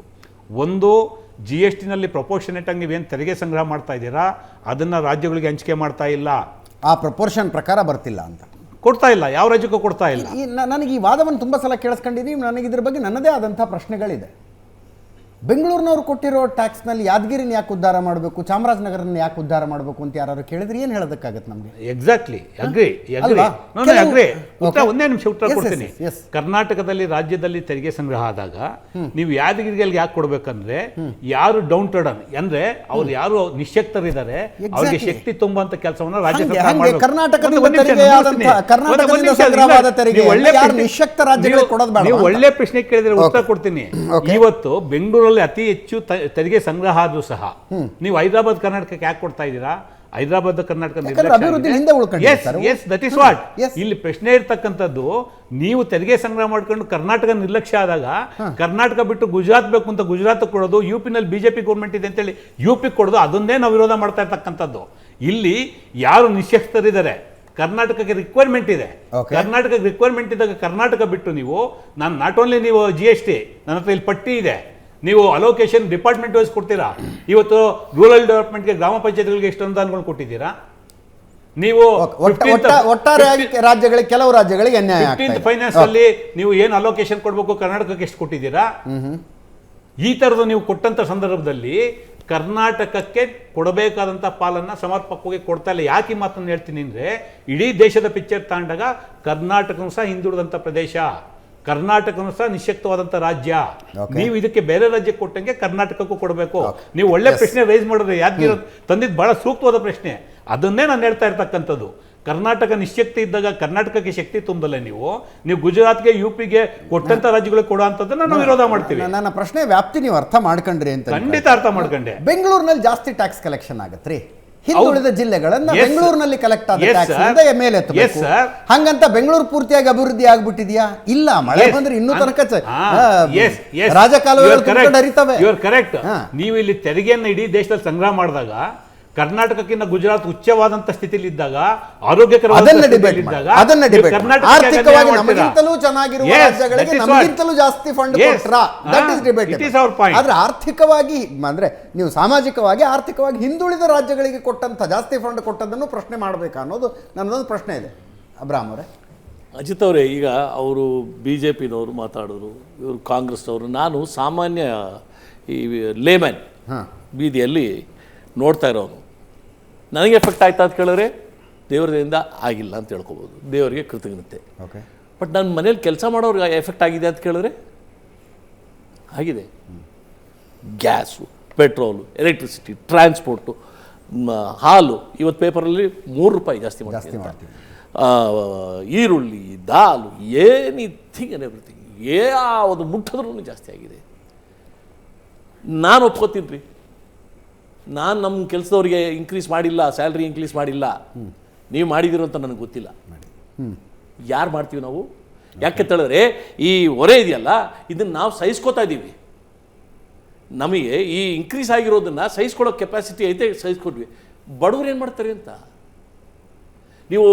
ಒಂದು, GSTನಲ್ಲಿ ಪ್ರಪೋರ್ಷನೇಟ್ ಆಗಿ ನೀವೇನು ತೆರಿಗೆ ಸಂಗ್ರಹ ಮಾಡ್ತಾ ಇದ್ದೀರಾ ಅದನ್ನು ರಾಜ್ಯಗಳಿಗೆ ಹಂಚಿಕೆ ಮಾಡ್ತಾ ಇಲ್ಲ. ಆ ಪ್ರಪೋರ್ಷನ್ ಪ್ರಕಾರ ಬರ್ತಿಲ್ಲ ಅಂತ ಕೊಡ್ತಾ ಇಲ್ಲ, ಯಾವ ರಾಜ್ಯಕ್ಕೂ ಕೊಡ್ತಾ ಇಲ್ಲ. ನನಗೆ ಈ ವಾದವನ್ನು ತುಂಬ ಸಲ ಕೇಳಿಸ್ಕೊಂಡಿದ್ದೀನಿ. ನನಗೆ ಇದ್ರ ಬಗ್ಗೆ ನನ್ನದೇ ಆದಂಥ ಪ್ರಶ್ನೆಗಳಿದೆ. ಬೆಂಗಳೂರಿನವ್ರು ಕೊಟ್ಟಿರೋ ಟ್ಯಾಕ್ಸ್ನಲ್ಲಿ ಯಾದಗಿರಿನ ಯಾಕೆ ಉದ್ಧಾರ ಮಾಡಬೇಕು, ಚಾಮರಾಜನಗರನ ಯಾಕೆ ಉದ್ಧಾರ ಮಾಡಬೇಕು ಅಂತ ಯಾರು ಕೇಳಿದ್ರೆ ಏನು ಹೇಳೋದಕ್ಕಾಗತ್ತೆ ನಮಗೆ? Exactly agri. ಒಂದೇ ನಿಮಿಷ ಉತ್ತರ ಕೊಡ್ತೀನಿ. ಕರ್ನಾಟಕದಲ್ಲಿ ರಾಜ್ಯದಲ್ಲಿ ತೆರಿಗೆ ಸಂಗ್ರಹ ಆದಾಗ ನೀವು ಯಾದಗಿರಿಗೆ ಯಾಕೆ ಕೊಡ್ಬೇಕಂದ್ರೆ, ಯಾರು ಡೌನ್ ಟರ್ಡನ್ ಅಂದ್ರೆ ಅವ್ರು ಯಾರು ನಿಶ್ಯಕ್ತರಿದ್ದಾರೆ ಅವ್ರಿಗೆ ಶಕ್ತಿ ತುಂಬುವಂತ ಕೆಲಸವನ್ನ ರಾಜ್ಯ ಸರ್ಕಾರ ಮಾಡಬೇಕು. ನೀವು ಒಳ್ಳೆ ಪ್ರಶ್ನೆ ಕೇಳಿದ್ರೆ ಉತ್ತರ ಕೊಡ್ತೀನಿ. ಇವತ್ತು ಬೆಂಗಳೂರಲ್ಲಿ ಅತಿ ಹೆಚ್ಚು ತೆರಿಗೆ ಸಂಗ್ರಹ ಆದ್ರೂ ಸಹ ನೀವು ಹೈದರಾಬಾದ್ ಕರ್ನಾಟಕಕ್ಕೆ ಯಾಕೆ ಕೊಡ್ತಾ ಇದ್ದೀರಾ? ಹೈದರಾಬಾದ್ ಕರ್ನಾಟಕ ಇಲ್ಲಿ ಪ್ರಶ್ನೆ ಇರ್ತಕ್ಕಂಥದ್ದು, ನೀವು ತೆರಿಗೆ ಸಂಗ್ರಹ ಮಾಡ್ಕೊಂಡು ಕರ್ನಾಟಕ ನಿರ್ಲಕ್ಷ್ಯ ಆದಾಗ ಕರ್ನಾಟಕ ಬಿಟ್ಟು ಗುಜರಾತ್ ಬೇಕು ಅಂತ ಗುಜರಾತ್ ಕೊಡೋದು, ಯುಪಿನಲ್ಲಿ ಬಿಜೆಪಿ ಗೌರ್ಮೆಂಟ್ ಇದೆ ಅಂತೇಳಿ ಯುಪಿ ಕೊಡೋದು, ಅದನ್ನೇ ನಾವು ವಿರೋಧ ಮಾಡ್ತಾ ಇರ್ತಕ್ಕಂಥದ್ದು. ಇಲ್ಲಿ ಯಾರು ನಿಶ್ಯಕ್ತರಿದ್ದಾರೆ, ಕರ್ನಾಟಕಕ್ಕೆ ರಿಕ್ವೈರ್ಮೆಂಟ್ ಇದೆ. ಕರ್ನಾಟಕಕ್ಕೆ ರಿಕ್ವೈರ್ಮೆಂಟ್ ಇದ್ದಾಗ ಕರ್ನಾಟಕ ಬಿಟ್ಟು ನೀವು ನಾಟ್ ಓನ್ಲಿ ನೀವು GST ನನ್ನ ಹತ್ರ ಇಲ್ಲಿ ಪಟ್ಟಿ ಇದೆ, ನೀವು ಅಲೋಕೇಶನ್ ಡಿಪಾರ್ಟ್ಮೆಂಟ್ ವೈಸ್ ಕೊಡ್ತೀರಾ. ಇವತ್ತು ರೂರಲ್ ಡೆವಲಪ್ಮೆಂಟ್ಗೆ ಗ್ರಾಮ ಪಂಚಾಯತ್ಗಳಿಗೆ ಎಷ್ಟು ಅನುದಾನಗಳು ಕೊಟ್ಟಿದ್ದೀರಾ ನೀವು? ಒಟ್ಟಾರೆ ರಾಜ್ಯಗಳಿಗೆ, ಕೆಲವು ರಾಜ್ಯಗಳಿಗೆ ಫೈನಾನ್ಸ್ ಅಲ್ಲಿ ನೀವು ಏನು ಅಲೋಕೇಶನ್ ಕೊಡಬೇಕು, ಕರ್ನಾಟಕಕ್ಕೆ ಎಷ್ಟು ಕೊಟ್ಟಿದ್ದೀರಾ? ಈ ತರದ ನೀವು ಕೊಟ್ಟಂತ ಸಂದರ್ಭದಲ್ಲಿ ಕರ್ನಾಟಕಕ್ಕೆ ಕೊಡಬೇಕಾದಂಥ ಪಾಲನ್ನ ಸಮರ್ಪಕವಾಗಿ ಕೊಡ್ತಾ ಇಲ್ಲ. ಯಾಕೆ ಈ ಮಾತನ್ನು ಹೇಳ್ತೀನಿ ಅಂದರೆ, ಇಡೀ ದೇಶದ ಪಿಕ್ಚರ್ ತಗೊಂಡಾಗ ಕರ್ನಾಟಕನೂ ಸಹ ಹಿಂದುಳಿದಂಥ ಪ್ರದೇಶ, ಕರ್ನಾಟಕನೂ ಸಹ ನಿಶ್ಯಕ್ತವಾದಂಥ ರಾಜ್ಯ. ನೀವು ಇದಕ್ಕೆ ಬೇರೆ ರಾಜ್ಯಕ್ಕೆ ಕೊಟ್ಟಂಗೆ ಕರ್ನಾಟಕಕ್ಕೂ ಕೊಡಬೇಕು. ನೀವು ಒಳ್ಳೆ ಪ್ರಶ್ನೆ ರೈಸ್ ಮಾಡಿದ್ರೆ, ಯಾದಗಿರಿ ತಂದಿದ್ದು ಬಹಳ ಸೂಕ್ತವಾದ ಪ್ರಶ್ನೆ. ಅದನ್ನೇ ನಾನು ಹೇಳ್ತಾ ಇರ್ತಕ್ಕಂಥದ್ದು. ಕರ್ನಾಟಕ ನಿಶ್ಯಕ್ತಿ ಇದ್ದಾಗ ಕರ್ನಾಟಕಕ್ಕೆ ಶಕ್ತಿ ತುಂಬಲ್ಲ. ನೀವು ಗುಜರಾತ್ಗೆ, ಯುಪಿಗೆ ಕೊಟ್ಟಂತ ರಾಜ್ಯಗಳಿಗೆ ಕೊಡುವಂಥದ್ದನ್ನ ನಾವು ವಿರೋಧ ಮಾಡ್ತೀವಿ. ನನ್ನ ಪ್ರಶ್ನೆ ವ್ಯಾಪ್ತಿ ನೀವು ಅರ್ಥ ಮಾಡ್ಕೊಂಡ್ರಿ ಅಂತ? ಖಂಡಿತ ಅರ್ಥ ಮಾಡ್ಕೊಂಡೆ. ಬೆಂಗಳೂರಿನಲ್ಲಿ ಜಾಸ್ತಿ ಟ್ಯಾಕ್ಸ್ ಕಲೆಕ್ಷನ್ ಆಗತ್ರಿ, ಹಿಂದುಳಿದ ಜಿಲ್ಲೆಗಳನ್ನ ಬೆಂಗಳೂರಿನಲ್ಲಿ ಕಲೆಕ್ಟ್ ಆದ ಟ್ಯಾಕ್ಸ್ ಮೇಲೆ ಎತ್ತಬೇಕು. ಹಂಗಂತ ಬೆಂಗಳೂರು ಪೂರ್ತಿಯಾಗಿ ಅಭಿವೃದ್ಧಿ ಆಗ್ಬಿಟ್ಟಿದ್ಯಾ? ಇಲ್ಲ, ಮಳೆ ಬಂದ್ರೆ ಇನ್ನೂ ತನಕ ರಾಜಕಾಲುವೆಗಳು ಹರಿತವೆ. ಕರೆಕ್ಟ್. ನೀವು ಇಲ್ಲಿ ತೆರಿಗೆಯನ್ನು ಇಡೀ ದೇಶದಲ್ಲಿ ಸಂಗ್ರಹ ಮಾಡಿದಾಗ ಕರ್ನಾಟಕಕ್ಕಿಂತ ಗುಜರಾತ್ ಉಚ್ಚವಾದಂತ ಸ್ಥಿತಿಲಿ ಇದ್ದಾಗ, ಆರೋಗ್ಯಕರವಾದ ಆರ್ಥಿಕವಾಗಿ ನಮಗಿಂತಲೂ ಚೆನ್ನಾಗಿರುವ ರಾಜ್ಯಗಳಿಗೆ ನಮಗಿಂತಲೂ ಜಾಸ್ತಿ ಫಂಡ್ ಕೊಟ್ರಾ? That is debatable. ಆದ್ರೆ ಆರ್ಥಿಕವಾಗಿ ಅಂದ್ರೆ ನೀವು ಸಾಮಾಜಿಕವಾಗಿ ಆರ್ಥಿಕವಾಗಿ ಹಿಂದುಳಿದ ರಾಜ್ಯಗಳಿಗೆ ಕೊಟ್ಟಂತ ಜಾಸ್ತಿ ಫಂಡ್ ಕೊಟ್ಟದನ್ನು ಪ್ರಶ್ನೆ ಮಾಡಬೇಕಾ ಅನ್ನೋದು ನನ್ನದೊಂದು ಪ್ರಶ್ನೆ ಇದೆ. ಅಬ್ರಾಮ್ ಅವರೇ, ಅಜಿತ್ ಅವರೇ, ಈಗ ಅವರು BJPನವರು ಮಾತಾಡಿದ್ರು, ಇವರು ಕಾಂಗ್ರೆಸ್ನವರು. ನಾನು ಸಾಮಾನ್ಯ ಈ ಲೇಮನ್ ಬೀದಿಯಲ್ಲಿ ನೋಡ್ತಾ ಇರೋನು, ನನಗೆ ಎಫೆಕ್ಟ್ ಆಯ್ತಾ ಅಂತ ಕೇಳಿದ್ರೆ ದೇವರಿಂದ ಆಗಿಲ್ಲ ಅಂತ ಹೇಳ್ಕೊಬೋದು, ದೇವರಿಗೆ ಕೃತಜ್ಞತೆ. ಬಟ್ ನನ್ನ ಮನೇಲಿ ಕೆಲಸ ಮಾಡೋರಿಗೆ ಎಫೆಕ್ಟ್ ಆಗಿದೆ ಅಂತ ಕೇಳಿದ್ರೆ ಆಗಿದೆ. ಗ್ಯಾಸು, ಪೆಟ್ರೋಲು, ಎಲೆಕ್ಟ್ರಿಸಿಟಿ, ಟ್ರಾನ್ಸ್ಪೋರ್ಟು, ಹಾಲು. ಇವತ್ತು ಪೇಪರಲ್ಲಿ 3 ರೂಪಾಯಿ ಜಾಸ್ತಿ ಮಾಡ್ತೀವಿ. ಈರುಳ್ಳಿ, ದಾಲು, ಎನಿಥಿಂಗ್ ಅಂಡ್ ಎವ್ರಿಥಿಂಗ್, ಯಾವುದು ಮುಟ್ಟಿದ್ರೂ ಜಾಸ್ತಿ ಆಗಿದೆ. ನಾನು ಒಪ್ಕೋತೀನಿ ರೀ, ನಾನು ನಮ್ಮ ಕೆಲಸದವ್ರಿಗೆ ಇನ್ಕ್ರೀಸ್ ಮಾಡಿಲ್ಲ, ಸ್ಯಾಲ್ರಿ ಇನ್ಕ್ರೀಸ್ ಮಾಡಿಲ್ಲ. ನೀವು ಮಾಡಿದಿರೋ ಅಂತ ನನಗೆ ಗೊತ್ತಿಲ್ಲ. ಯಾರು ಮಾಡ್ತೀವಿ ನಾವು? ಯಾಕೆ ಹೇಳಿದ್ರೆ ಈ ಹೊರೆ ಇದೆಯಲ್ಲ, ಇದನ್ನು ನಾವು ಸಹಿಸ್ಕೋತಾ ಇದ್ದೀವಿ. ನಮಗೆ ಈ ಇನ್ಕ್ರೀಸ್ ಆಗಿರೋದನ್ನು ಸಹಿಸ್ಕೊಳ್ಳೋ ಕೆಪಾಸಿಟಿ ಐತೆ, ಸಹಿಸ್ಕೊಡ್ವಿ. ಬಡವ್ರು ಏನು ಮಾಡ್ತಾರೆ ಅಂತ, ನೀವು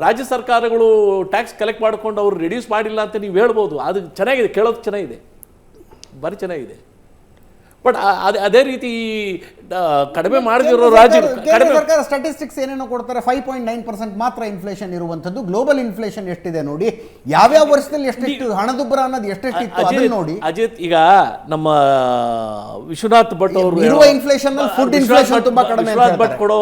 ರಾಜ್ಯ ಸರ್ಕಾರಗಳು ಟ್ಯಾಕ್ಸ್ ಕಲೆಕ್ಟ್ ಮಾಡಿಕೊಂಡು ಅವರು ರಿಡ್ಯೂಸ್ ಮಾಡಿಲ್ಲ ಅಂತ ನೀವು ಹೇಳ್ಬೋದು. ಅದು ಚೆನ್ನಾಗಿದೆ, ಕೇಳೋದು ಚೆನ್ನಾಗಿದೆ, ಭಾರಿ ಚೆನ್ನಾಗಿದೆ. ಬಟ್ ಅದೇ ರೀತಿ ಕಡಿಮೆ ಮಾಡದಿರೋ ರಾಜ್ಯ ಸರ್ಕಾರ ಸ್ಟಾಟಿಸ್ಟಿಕ್ಸ್ ಏನೇನೋ ಕೊಡ್ತಾರೆ. 5.9% ಮಾತ್ರ ಇನ್ಫ್ಲೇಷನ್ ಇರುವಂಥದ್ದು. ಗ್ಲೋಬಲ್ ಇನ್ಫ್ಲೇಷನ್ ಎಷ್ಟಿದೆ ನೋಡಿ, ಯಾವ್ಯಾವ ವರ್ಷದಲ್ಲಿ ಎಷ್ಟೆಷ್ಟು ಹಣದುಬ್ಬರ ಅನ್ನೋದು ಎಷ್ಟೆಷ್ಟಿತ್ತು ಅದನ್ನು ನೋಡಿ. ಅಜಿತ್, ಈಗ ನಮ್ಮ ವಿಶ್ವನಾಥ್ ಭಟ್ ಅವರು ಇರುವ ಇನ್ಫ್ಲೇಷನ್ ಫುಡ್ ಇನ್ಫ್ಲೇಷನ್ ತುಂಬಾ ಕಡಿಮೆ. ವಿಶ್ವನಾಥ್ ಭಟ್ ಕೊಡೋ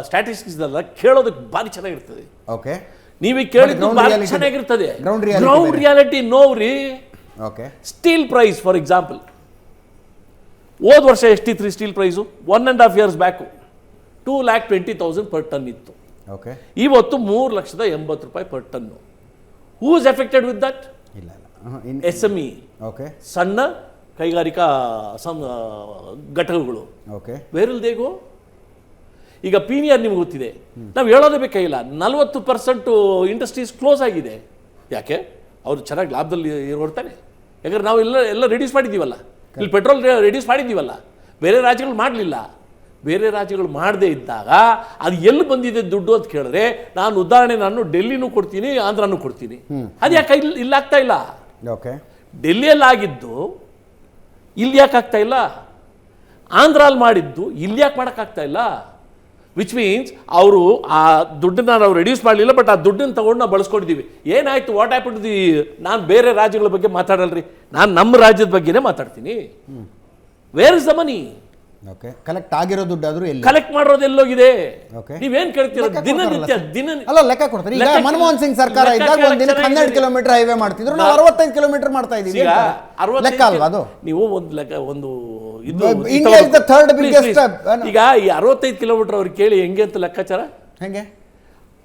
ಸ್ಟಾಟಿಸ್ಟಿಕ್ಸ್ ಎಲ್ಲ ಕೇಳೋದಕ್ಕೆ ಭಾರಿ ಚೆನ್ನಾಗಿರ್ತದೆ. ಓಕೆ, ನೀವೀಗ ಕೇಳಿದ್ದು ground ಭಾಳ reality- ಚೆನ್ನಾಗಿರ್ತದೆ. ground reality ಗ್ರೌಂಡ್ ಬೇರೆ. ರಿಯಾಲಿಟಿ ನೋವ್ರಿ. Okay steel price for example, ಹೋದ ವರ್ಷ ಎಷ್ಟಿತ್ತು steel price? 1.5 years back 2,20,000 per ton ಇತ್ತು. ಓಕೆ ಇವತ್ತು 3,80,000 per ton. Who is affected with that? ಇಲ್ಲ SME, ಓಕೆ ಸಣ್ಣ ಕೈಗಾರಿಕಾ ಘಟಕಗಳು. Okay where will they go? ಈಗ ಪೀನಿಯರ್ ನಿಮ್ಗೆ ಗೊತ್ತಿದೆ, ನಾವು ಹೇಳೋದೇ ಬೇಕಾಗಿಲ್ಲ, 40% ಇಂಡಸ್ಟ್ರೀಸ್ ಕ್ಲೋಸ್ ಆಗಿದೆ. ಯಾಕೆ? ಅವರು ಚೆನ್ನಾಗಿ ಲಾಭದಲ್ಲಿ ಹೊಡ್ತಾನೆ. ಯಾಕಂದ್ರೆ ನಾವು ಎಲ್ಲ ರೆಡ್ಯೂಸ್ ಮಾಡಿದ್ದೀವಲ್ಲ, ಇಲ್ಲಿ ಪೆಟ್ರೋಲ್ ರೆಡ್ಯೂಸ್ ಮಾಡಿದ್ದೀವಲ್ಲ, ಬೇರೆ ರಾಜ್ಯಗಳು ಮಾಡಲಿಲ್ಲ. ಬೇರೆ ರಾಜ್ಯಗಳು ಮಾಡದೇ ಇದ್ದಾಗ ಅದು ಎಲ್ಲಿ ಬಂದಿದೆ ದುಡ್ಡು ಅಂತ ಕೇಳಿದ್ರೆ, ನಾನು ಡೆಲ್ಲಿನೂ ಕೊಡ್ತೀನಿ, ಆಂಧ್ರನೂ ಕೊಡ್ತೀನಿ. ಅದು ಯಾಕೆ ಇಲ್ಲಿ ಆಗ್ತಾ ಇಲ್ಲ? ಓಕೆ ಡೆಲ್ಲಿಯಲ್ಲಿ ಆಗಿದ್ದು ಇಲ್ಲಿ ಯಾಕೆ ಆಗ್ತಾ ಇಲ್ಲ? ಆಂಧ್ರಲ್ಲಿ ಮಾಡಿದ್ದು ಇಲ್ಲಿ ಯಾಕೆ ಮಾಡೋಕ್ಕಾಗ್ತಾ ಇಲ್ಲ? ವಿಚ್ ಮೀನ್ಸ್ ಅವರು ಆ ದುಡ್ಡನ್ನ ನಾವು ರೆಡ್ಯೂಸ್ ಮಾಡಲಿಲ್ಲ, ಬಟ್ ಆ ದುಡ್ಡನ್ನು ತಗೊಂಡು ನಾವು ಬಳಸ್ಕೊಂಡಿದ್ದೀವಿ. ಏನಾಯ್ತು? ವಾಟ್ ಹ್ಯಾಪನ್ ಟು ದಿ, ನಾನು ಬೇರೆ ರಾಜ್ಯಗಳ ಬಗ್ಗೆ ಮಾತಾಡಲ್ರಿ, ನಾನು ನಮ್ಮ ರಾಜ್ಯದ ಬಗ್ಗೆನೇ ಮಾತಾಡ್ತೀನಿ. Where is the money? Okay collect ಆಗಿರೋ ದುಡ್ಡಾದ್ರೂ ಎಲ್ಲಿ? ಕಲೆಕ್ಟ್ ಮಾಡೋದು ಎಲ್ಲೋಗಿದೆ? Okay. ನೀವೇನ್ ಕೇಳ್ತೀರ? ಲೆಕ್ಕ ದಿನನಿತ್ಯ ಕೊಡ್ತಾರಲ್ಲ ಅಲ್ಲ ಲೆಕ್ಕ ಕೊಡ್ತಾರೆ. ಈಗ ಲೆಕ್ಕ- ಮನಮೋಹನ್ ಸಿಂಗ್ ಸರ್ಕಾರ ಲೆಕ್ಕ ಇದ್ದಾಗ ಒಂದ್ ದಿನಕ್ಕೆ ಚೆನ್ನಾಗಿದೆ. 12 ಕಿಲೋಮೀಟರ್ ಹೈವೇ ಮಾಡ್ತಿದ್ರು, ನಾವು 65 ಕಿಲೋಮೀಟರ್ ಮಾಡ್ತಾ ಇದೀವಿ. ಈಗ ಅಂತಾರೆ. 65 ಲೆಕ್ಕ ಅಲ್ವಾ ಅದು? ನೀವು ಒಂದು ಲೆಕ್ಕ ಒಂದು ಇದು India is the third biggest ಈಗ ಈ 65 ಕಿಲೋಮೀಟರ್ ಅವ್ರಿಗೆ ಕೇಳಿ ಹೆಂಗೆ ಅಂತ ಲೆಕ್ಕಾಚಾರ. ಹೆಂಗೆ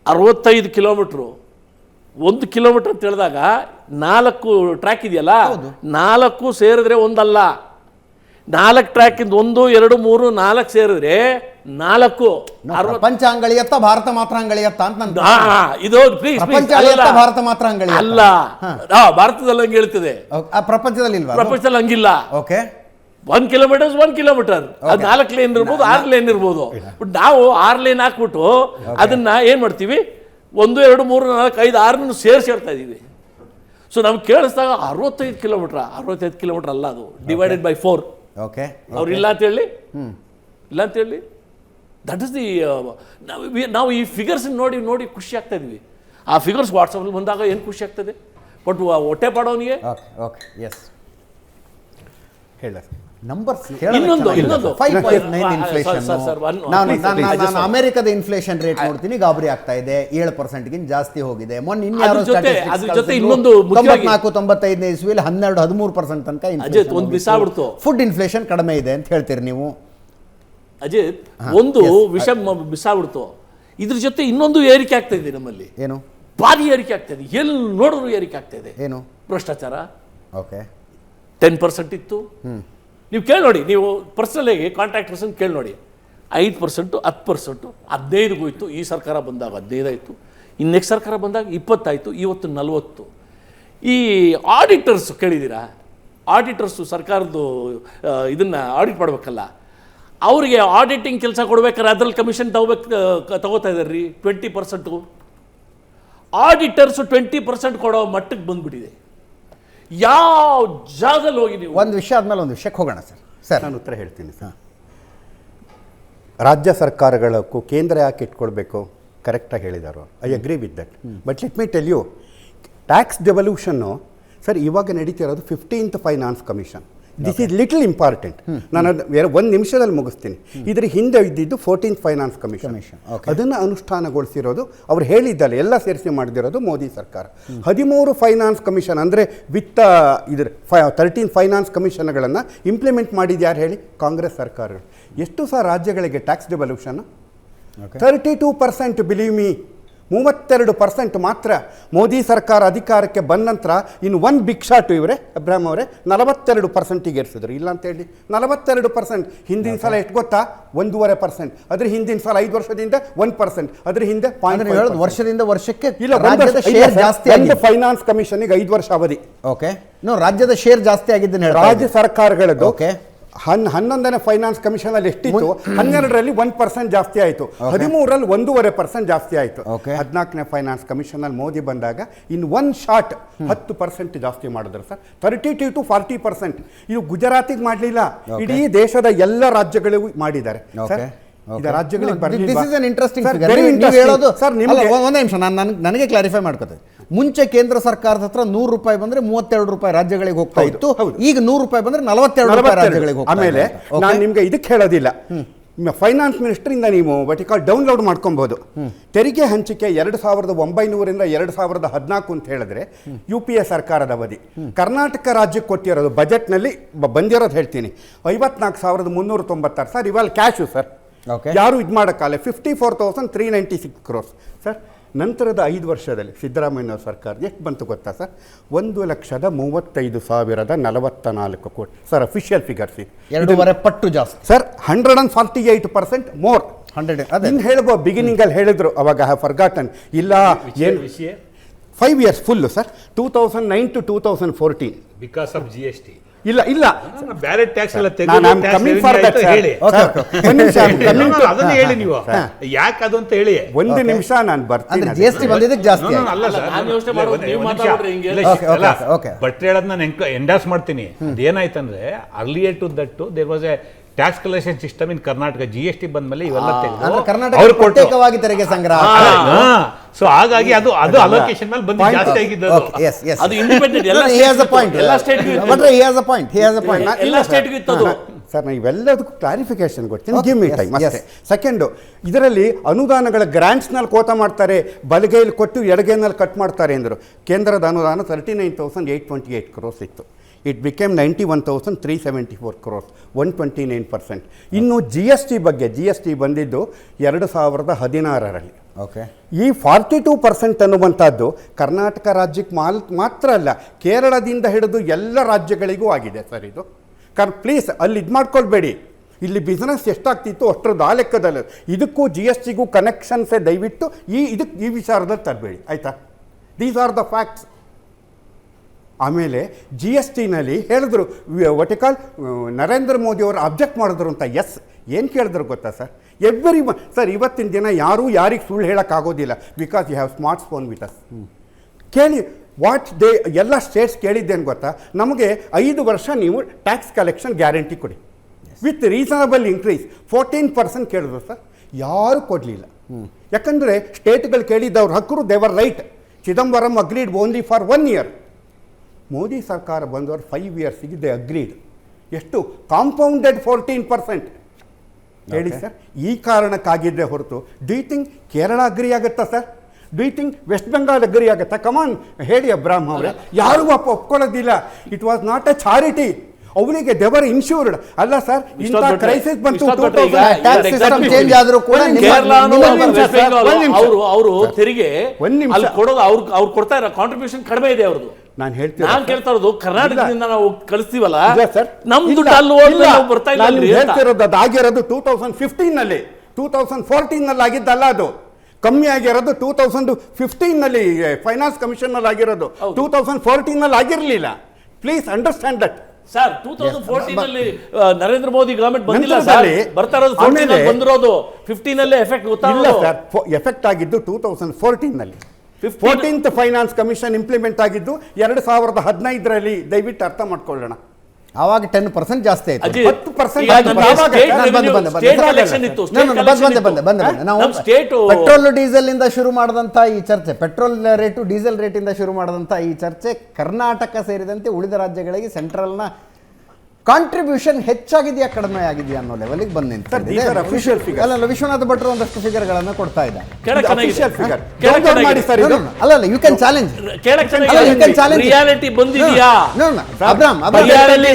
65 ಕಿಲೋಮೀಟ್ರು, 1 ಕಿಲೋಮೀಟರ್ ಅಂತ ಹೇಳಿದಾಗ 4 ಟ್ರ್ಯಾಕ್ ಇದೆಯಲ್ಲ, 4 ಸೇರಿದ್ರೆ ಒಂದಲ್ಲ, 4 ಟ್ರ್ಯಾಕ್ ಇಂದ 1, 2, 3, 4 ಸೇರಿದ್ರೆ 4. ಪ್ರಪಂಚ ಅಂಗಳಿಯತ್ತ ಭಾರತ ಮಾತ್ರ ಅಂಗಳಿಯತ್ತ ಅಂತ ನನ್ ಇದು ಪ್ಲೀಸ್ ಪ್ರಪಂಚ ಅಳಿಯತ್ತ ಭಾರತ ಮಾತ್ರ ಅಂಗಳಿ ಅಲ್ಲ. ಭಾರತದಲ್ಲಿ ಹಂಗೆ ಹೇಳ್ತದೆ, ಪ್ರಪಂಚದಲ್ಲಿ ಇಲ್ವಾ? ಪ್ರಪಂಚದಲ್ಲಿ ಹಂಗಿಲ್ಲ. ಓಕೆ 1 ಕಿಲೋಮೀಟರ್ 1 ಕಿಲೋಮೀಟರ್, ಅದು 4 ಲೇನ್ ಇರ್ಬೋದು, 6 ಲೇನ್ ಇರ್ಬೋದು. ಬಟ್ ನಾವು 6 ಲೇನ್ ಹಾಕ್ಬಿಟ್ಟು ಅದನ್ನ ಏನ್ ಮಾಡ್ತೀವಿ, 1, 2, 3, 4, 5, 6 ಸೇರ್ತಾ ಇದೀವಿ. ಸೊ ನಮ್ಗೆ ಕೇಳಿಸಿದಾಗ 65 ಕಿಲೋಮೀಟರ್ ಅಲ್ಲ, ಅದು ಡಿವೈಡೆಡ್ ಬೈ 4. ಓಕೆ ಅವ್ರು ಇಲ್ಲ ಅಂತ ಹೇಳಿ, ಇಲ್ಲ ಅಂತ ಹೇಳಿ, ದಟ್ ಇಸ್ ದಿ ನಾವು ಈ ಫಿಗರ್ಸ್ ನೋಡಿ ಖುಷಿ ಆಗ್ತಾ ಇದೀವಿ. ಆ ಫಿಗರ್ಸ್ ವಾಟ್ಸಪ್ಪಲ್ಲಿ ಬಂದಾಗ ಏನು ಖುಷಿ ಆಗ್ತದೆ, ಬಟ್ ಹೊಟ್ಟೆ ಪಾಡೋನಿಗೆ ಓಕೆ ಓಕೆ ಎಸ್ ಹೇಳ ನಂಬರ್ಸ್ ಇನ್ನೊಂದು 5.9 ಇನ್ಫ್ಲೇಷನ್. ಸರ್, ಸರ್, ನಾನು ಅಮೆರಿಕದ ಇನ್ಫ್ಲೇಷನ್ ರೇಟ್ ನೋಡ್ತೀನಿ, ಗಾಬರಿ ಆಗ್ತಾ ಇದೆ, 7% ಜಾಸ್ತಿ ಹೋಗಿದೆ. ಮೊನ್ನೆ ಇನ್ಯಾರೋ ಅದ್ರ ಜೊತೆ ಇನ್ನೊಂದು ಮುಖ್ಯವಾಗಿ 94-95 ಇಸ್ವಿಯಲ್ಲಿ 12-13% ತನಕ ಅಜಿತ್ ಒಂದು ಬಿಸಾಬಿಡ್ತು. ಫುಡ್ ಇನ್ಫ್ಲೇಷನ್ ಕಡಿಮೆ ಇದೆ ಅಂತ ಹೇಳ್ತೀರಿ ನೀವು. ಅಜಿತ್ ಒಂದು ವಿಷಯ ಬಿಸಾಬಿಡ್ತು. ಇದ್ರ ಜೊತೆ ಇನ್ನೊಂದು ಏರಿಕೆ ಆಗ್ತಾ ಇದೆ ನಮ್ಮಲ್ಲಿ, ಏನು ಭಾರಿ ಏರಿಕೆ ಆಗ್ತಾ ಇದೆ, ಎಲ್ಲಿ ನೋಡಿದ್ರು ಏರಿಕೆ ಆಗ್ತಾ ಇದೆ. ಏನು? ಭ್ರಷ್ಟಾಚಾರ. ಓಕೆ 10% ಇತ್ತು. ನೀವು ಕೇಳಿ ನೋಡಿ, ನೀವು ಪರ್ಸನಲಾಗಿ ಕಾಂಟ್ರಾಕ್ಟರ್ಸ್ ಕೇಳಿ ನೋಡಿ, 5%, 10%, 15 ಹೋಯ್ತು. ಈ ಸರ್ಕಾರ ಬಂದಾಗ 15 ಆಯಿತು, ಇನ್ನು ನೆಕ್ಸ್ಟ್ ಸರ್ಕಾರ ಬಂದಾಗ 20 ಆಯಿತು, ಇವತ್ತು 40. ಈ ಆಡಿಟರ್ಸ್ ಕೇಳಿದ್ದೀರಾ? ಆಡಿಟರ್ಸು ಸರ್ಕಾರದ್ದು ಇದನ್ನ ಆಡಿಟ್ ಮಾಡಬೇಕಲ್ಲ, ಅವರಿಗೆ ಆಡಿಟಿಂಗ್ ಕೆಲಸ ಕೊಡ್ಬೇಕಾದ್ರೆ ಅದ್ರಲ್ಲಿ ಕಮಿಷನ್ ತಗೋತಾ ಇದ್ದಾರೆ ರೀ 20%. ಆಡಿಟರ್ಸು 20% ಕೊಡೋ ಮಟ್ಟಕ್ಕೆ ಬಂದ್ಬಿಟ್ಟಿದೆ. ಯಾವ ಜಾಗದಲ್ಲಿ ಹೋಗಿ ನೀವು ಒಂದು ವಿಷಯ ಆದ್ಮೇಲೆ ಒಂದು ವಿಷಯಕ್ಕೆ ಹೋಗೋಣ ಸರ್. ನಾನು ಉತ್ತರ ಹೇಳ್ತೀನಿ ಸರ್. ರಾಜ್ಯ ಸರ್ಕಾರಗಳಕ್ಕೂ ಕೇಂದ್ರ ಯಾಕೆ ಇಟ್ಕೊಳ್ಬೇಕು, ಕರೆಕ್ಟಾಗಿ ಹೇಳಿದಾರು, I agree with that. But let me tell you, tax devolution sir ಇವಾಗ ನಡೀತಿರೋದು 15th finance commission. This is little important. ನಾನು ಅದು 1 ನಿಮಿಷದಲ್ಲಿ ಮುಗಿಸ್ತೀನಿ. ಇದ್ರ ಹಿಂದೆ ಇದ್ದಿದ್ದು 14th ಫೈನಾನ್ಸ್ ಕಮಿಷನ್. ಅದನ್ನು ಅನುಷ್ಠಾನಗೊಳಿಸಿರೋದು ಅವ್ರು ಹೇಳಿದ್ದಲ್ಲ, ಎಲ್ಲ ಸೇರಿಸಿ ಮಾಡಿದಿರೋದು ಮೋದಿ ಸರ್ಕಾರ. 13 ಫೈನಾನ್ಸ್ ಕಮಿಷನ್ ಅಂದರೆ ವಿತ್ತ ಇದ್ರ 13 ಫೈನಾನ್ಸ್ ಕಮಿಷನ್ಗಳನ್ನು ಇಂಪ್ಲಿಮೆಂಟ್ ಮಾಡಿದ್ದು ಯಾರು ಹೇಳಿ? ಕಾಂಗ್ರೆಸ್ ಸರ್ಕಾರಗಳು. ಎಷ್ಟು ಸಹ ರಾಜ್ಯಗಳಿಗೆ ಟ್ಯಾಕ್ಸ್ ಡೆವಲ್ಯೂಷನ್? 32%. ಬಿಲೀವ್ ಮೀ, 32% ಮಾತ್ರ. ಮೋದಿ ಸರ್ಕಾರ ಅಧಿಕಾರಕ್ಕೆ ಬಂದ ನಂತರ ಇನ್ನು 1 ಬಿಗ್ ಶಾಟ್ ಇವರೇ ಅಬ್ರಾಹಂ ಅವರೇ 42%ಗೆ ಏರಿಸಿದ್ರು. ಇಲ್ಲ ಅಂತ ಹೇಳಿ 42%. ಹಿಂದಿನ ಸಲ ಎಷ್ಟು ಗೊತ್ತಾ? 1.5%. ಅದ್ರ ಹಿಂದಿನ ಸಲ 5 ವರ್ಷದಿಂದ 1%. ಅದ್ರ ಹಿಂದೆ ವರ್ಷದಿಂದ ವರ್ಷಕ್ಕೆ ಇಲ್ಲ, ರಾಜ್ಯದ ಶೇರ್ ಜಾಸ್ತಿ ಆಗಿದೆ. ಫೈನಾನ್ಸ್ ಕಮಿಷನ್ಗೆ 5 ವರ್ಷ ಅವಧಿ. ಓಕೆ, ರಾಜ್ಯದ ಶೇರ್ ಜಾಸ್ತಿ ಆಗಿದ್ದನ್ನು ರಾಜ್ಯ ಸರ್ಕಾರಗಳದ್ದು. ಓಕೆ, 11ನೇ ಫೈನಾನ್ಸ್ ಕಮಿಷನ್ ಅಲ್ಲಿ ಎಷ್ಟಿತ್ತು? 12ರಲ್ಲಿ 1% ಜಾಸ್ತಿ ಆಯಿತು, 13ರಲ್ಲಿ 1.5% ಜಾಸ್ತಿ ಆಯಿತು. 14ನೇ ಫೈನಾನ್ಸ್ ಕಮಿಷನ್ ಅಲ್ಲಿ ಮೋದಿ ಬಂದಾಗ ಇನ್ 1 ಶಾಟ್ 10% ಜಾಸ್ತಿ ಮಾಡಿದ್ರು ಸರ್. 32 to 40%. ಇದು ಗುಜರಾತಿಗೆ ಮಾಡಲಿಲ್ಲ, ಇಡೀ ದೇಶದ ಎಲ್ಲ ರಾಜ್ಯಗಳಿಗೂ ಮಾಡಿದ್ದಾರೆ ಸರ್. ನನಗೆ ಕ್ಲಾರಿಫೈ ಮಾಡ್ಕೋತೇನೆ. ಮುಂಚೆ ಕೇಂದ್ರ ಸರ್ಕಾರದ ಹತ್ರ 100 ರೂಪಾಯಿ ಬಂದ್ರೆ 32 ರೂಪಾಯಿ ರಾಜ್ಯಗಳಿಗೆ ಹೋಗ್ತಾ ಇತ್ತು. ಈಗ 100 ರೂಪಾಯಿ ಬಂದ್ರೆ 42 ರೂಪಾಯಿ ರಾಜ್ಯಗಳಿಗೆ ಹೋಗ್ತಾ ಇದೆ. ಆಮೇಲೆ ನಾನು ನಿಮ್ಗೆ ಇದಕ್ಕೆ ಹೇಳೋದಿಲ್ಲ, ಫೈನಾನ್ಸ್ ಮಿನಿಸ್ಟ್ರಿಂದ ನೀವು ವಟಿಕಾಲ್ ಡೌನ್ಲೋಡ್ ಮಾಡ್ಕೊಬೋದು. ತೆರಿಗೆ ಹಂಚಿಕೆ 2900ರಿಂದ 2014 ಅಂತ ಹೇಳಿದ್ರೆ UPA ಸರ್ಕಾರದ ಅವಧಿ. ಕರ್ನಾಟಕ ರಾಜ್ಯಕ್ಕೆ ಕೊಟ್ಟಿರೋದು ಬಜೆಟ್ನಲ್ಲಿ ಬಂದಿರೋದು ಹೇಳ್ತೀನಿ 54,396 ಸರ್. ಇವಾಗ ಕ್ಯಾಶು ಸರ್, ಯಾರು ಇದು ಮಾಡೋಕ್ಕಲ್ಲ. 54,396 crores ಸರ್. ನಂತರದ 5 ವರ್ಷದಲ್ಲಿ ಸಿದ್ದರಾಮಯ್ಯ ಸರ್ಕಾರ ಎಷ್ಟು ಬಂತು ಗೊತ್ತಾ ಸರ್? 1,35,044 ಕೋಟಿ ಸರ್. ಅಫಿಷಿಯಲ್ ಫಿಗರ್ಸ್ 2.5 ಪಟ್ಟು ಜಾಸ್ತಿ ಸರ್. 148% ಮೋರ್. 100 ಇನ್ನು ಹೇಳ್ಬೋದು, ಬಿಗಿನಿಂಗಲ್ಲಿ ಹೇಳಿದ್ರು ಅವಾಗ ಫರ್ಗಾಟನ್ ಇಲ್ಲ ಏನು 5 years full sir. 2009 to 2014 because of GST. ಇಲ್ಲ ಬೇರೆ ಟ್ಯಾಕ್ಸ್ ಎಲ್ಲ ಅದನ್ನ ಹೇಳಿ ನೀವು ಯಾಕೆ ಅದು ಅಂತ ಹೇಳಿ. ಒಂದು ನಿಮಿಷ ನಾನು ಬರ್ತೀನಿ. GST ಬಂದಿದ್ದಕ್ಕೆ ಜಾಸ್ತಿ ಅಲ್ಲ ಸರ್, ಬಟ್ ಹೇಳೋದು ನಾನು ಎಂಡಾರ್ಸ್ ಮಾಡ್ತೀನಿ. ಅದೇನಾಯ್ತಂದ್ರೆ earlier to that there was a tax collection system in Karnataka. GST ಬಂದ್ಮೇಲೆ ಇವೆಲ್ಲ ಕರ್ನಾಟಕ ಪ್ರತ್ಯೇಕವಾಗಿ ತೆರಿಗೆ ಸಂಗ್ರಹ. ಸೊ ಹಾಗಾಗಿ ಅದು ಅಲೋಕೇಶನ್ ಮೇಲೆ ಬಂದು ಜಾಸ್ತಿ ಆಗಿದ್ದು. ಅದು ಇಂಡಿಪೆಂಡೆಂಟ್ ಎಲ್ಲ ಸ್ಟೇಟ್ಗೂ ಇತ್ತು ಅದು. ಸರ್, ನಾನು ಇವೆಲ್ಲದಕ್ಕೂ ಕ್ಲಾರಿಫಿಕೇಶನ್ ಕೊಡ್ತೀನಿ. ಗಿವ್ ಮಿ ಟೈಮ್ ಅಷ್ಟೇ. ಸೆಕೆಂಡು, ಇದರಲ್ಲಿ ಅನುದಾನಗಳ ಗ್ರಾಂಟ್ಸ್ನಲ್ಲಿ ಕೋತ ಮಾಡ್ತಾರೆ, ಬಲಗೈಲಿ ಕೊಟ್ಟು ಎಡಗೈನಲ್ಲಿ ಕಟ್ ಮಾಡ್ತಾರೆ ಅಂದರು. ಕೇಂದ್ರದ ಅನುದಾನ 39,828 crores ಇತ್ತು. It became 91,374 crores, 129%. ಇನ್ನು GST ಬಗ್ಗೆ, GST ಬಂದಿದ್ದು 2016ರಲ್ಲಿ. ಓಕೆ. ಈ 42% ಅನ್ನುವಂಥದ್ದು ಕರ್ನಾಟಕ ರಾಜ್ಯಕ್ಕೆ ಮಾತ್ರ ಅಲ್ಲ, ಕೇರಳದಿಂದ ಹಿಡಿದು ಎಲ್ಲ ರಾಜ್ಯಗಳಿಗೂ ಆಗಿದೆ ಸರ್ ಇದು. ಪ್ಲೀಸ್ ಅಲ್ಲಿ ಇದು ಮಾಡ್ಕೊಳ್ಬೇಡಿ. ಇಲ್ಲಿ ಬಿಸ್ನೆಸ್ ಎಷ್ಟಾಗ್ತಿತ್ತು ಅಷ್ಟರದ್ದು ಆ ಲೆಕ್ಕದಲ್ಲಿ. ಇದಕ್ಕೂ GSTಗೂ ಕನೆಕ್ಷನ್ಸೇ ದಯವಿಟ್ಟು ಈ ವಿಚಾರದಲ್ಲಿ ತರಬೇಡಿ, ಆಯಿತಾ? These are the facts. ಆಮೇಲೆ GSTನಲ್ಲಿ ಹೇಳಿದ್ರು, ವಟಿಕಾಲ್ ನರೇಂದ್ರ ಮೋದಿ ಅವರು ಅಬ್ಜೆಕ್ಟ್ ಮಾಡಿದ್ರು ಅಂತ. ಎಸ್, ಏನು ಕೇಳಿದ್ರು ಗೊತ್ತಾ ಸರ್? ಸರ್, ಇವತ್ತಿನ ದಿನ ಯಾರೂ ಯಾರಿಗೆ ಸುಳ್ಳು ಹೇಳೋಕ್ಕಾಗೋದಿಲ್ಲ. Because you have smart phone with us. ಕೇಳಿ ಎಲ್ಲ ಸ್ಟೇಟ್ಸ್ ಕೇಳಿದ್ದೇನು ಗೊತ್ತಾ? ನಮಗೆ 5 ವರ್ಷ ನೀವು ಟ್ಯಾಕ್ಸ್ ಕಲೆಕ್ಷನ್ ಗ್ಯಾರಂಟಿ ಕೊಡಿ ವಿತ್ ರೀಸನಬಲ್ ಇನ್ಕ್ರೀಸ್. 14% ಕೇಳಿದ್ರು ಸರ್, ಯಾರೂ ಕೊಡಲಿಲ್ಲ. ಯಾಕಂದರೆ ಸ್ಟೇಟ್ಗಳು ಕೇಳಿದ್ದವ್ರು ಹಕ್ಕರು, they were right. Chidambaram agreed only for 1 year. Modi ಸರ್ಕಾರ ಬಂದವರು 5 yearsಗೆ ದೇ ಅಗ್ರೀಡ್. ಎಷ್ಟು? ಕಾಂಪೌಂಡೆಡ್ 14%. ಹೇಳಿ ಸರ್, ಈ ಕಾರಣಕ್ಕಾಗಿದ್ದರೆ ಹೊರತು do you think Kerala agree ಆಗುತ್ತಾ sir? Do you think West Bengal agree ಆಗುತ್ತಾ? ಕಮಾನ್ ಹೇಳಿ ಅಬ್ರಾಮ್ ಅವರೇ. ಯಾರೂ ಒಪ್ಕೊಳ್ಳೋದಿಲ್ಲ. It was not a charity. ಅವರಿಗೆ ದೇವರ್ ಇನ್ಶೂರ್ಡ್ ಅಲ್ಲ ಸರ್. ಇಂಥ ಕ್ರೈಸಿಸ್ ಬಂತು, ಚೇಂಜ್ ಆದರೂ ಕೂಡ ಅವರು ತೆರಿಗೆ ಕೊಡೋದು ಅವ್ರು ಕೊಡ್ತಾ ಇರೋ ಕಾಂಟ್ರಿಬ್ಯೂಷನ್ ಕಡಿಮೆ ಇದೆ ಅವ್ರದ್ದು. ನಾನು ಕೇಳ್ತಾ ಇರೋದು ಕರ್ನಾಟಕದಿಂದ ನಾವು ಕಳಿಸ್ತೀವಲ್ಲ ಸರ್, ನಮ್ ದುಡ್ಡು ಬರ್ತಾ ಇಲ್ಲ. ಹೇಳ್ತಿರೋದು ಅದಾಗಿರೋದು 2015ನಲ್ಲಿ, 2014ನಲ್ಲಿ ಆಗಿದ್ದಲ್ಲ. ಅದು ಕಮ್ಮಿ ಆಗಿರೋದು 2015ನಲ್ಲಿ ಫೈನಾನ್ಸ್ ಕಮಿಷನ್ನಲ್ಲಿ ಆಗಿರೋದು. 2014ನಲ್ಲಿ ಆಗಿರಲಿಲ್ಲ. Please understand that sir. 2014ನಲ್ಲಿ ನರೇಂದ್ರ ಮೋದಿ ಗವರ್ಮೆಂಟ್ ಬಂದಿಲ್ಲ ಸರ್. ಬರ್ತಾ ಇರೋದು 14ನಲ್ಲಿ ಬಂದಿರೋದು. 15ನಲ್ಲೇ ಎಫೆಕ್ಟ್ ಗೊತ್ತಾಗಿಲ್ಲ ಸರ್. ಎಫೆಕ್ಟ್ ಆಗಿದ್ದು 2014ನಲ್ಲಿ. 14th ಫೈನಾನ್ಸ್ ಕಮಿಷನ್ ಇಂಪ್ಲಿಮೆಂಟ್ ಆಗಿದ್ದು 2015ರಲ್ಲಿ. ದಯವಿಟ್ಟು ಅರ್ಥ ಮಾಡ್ಕೊಳ್ಳೋಣ. ಆವಾಗ 10% ಜಾಸ್ತಿ ಆಯ್ತು. 10% ಪೆಟ್ರೋಲ್ ಡೀಸೆಲ್ ಇಂದ ಶುರು ಮಾಡಿದಂತ ಈ ಚರ್ಚೆ, ಪೆಟ್ರೋಲ್ ರೇಟು ಡೀಸೆಲ್ ರೇಟ್ ಇಂದ ಶುರು ಮಾಡಿದಂತ ಈ ಚರ್ಚೆ ಕರ್ನಾಟಕ ಸೇರಿದಂತೆ ಉಳಿದ ರಾಜ್ಯಗಳಿಗೆ ಸೆಂಟ್ರಲ್ನ ಕಾಂಟ್ರಿಬ್ಯೂಷನ್ ಹೆಚ್ಚಾಗಿದೆಯಾ ಕಡಿಮೆ ಆಗಿದೆಯಾ ಅನ್ನೋ ಲೆವೆಲ್ಗೆ ಬಂದು ನಿಂತಿದೆ. ಅಲ್ಲ, ವಿಶ್ವನಾಥ ಭಟ್ರು ಒಂದಷ್ಟು ಫಿಗರ್ಗಳನ್ನು ಕೊಡ್ತಾ ಇದ್ದಾರೆ. ಅಲ್ಲ, ಯು ಕ್ಯಾನ್ ಚಾಲೆಂಜ್. ರಿಯಾಲಿಟಿ ಬಂದಿದೆಯಾ?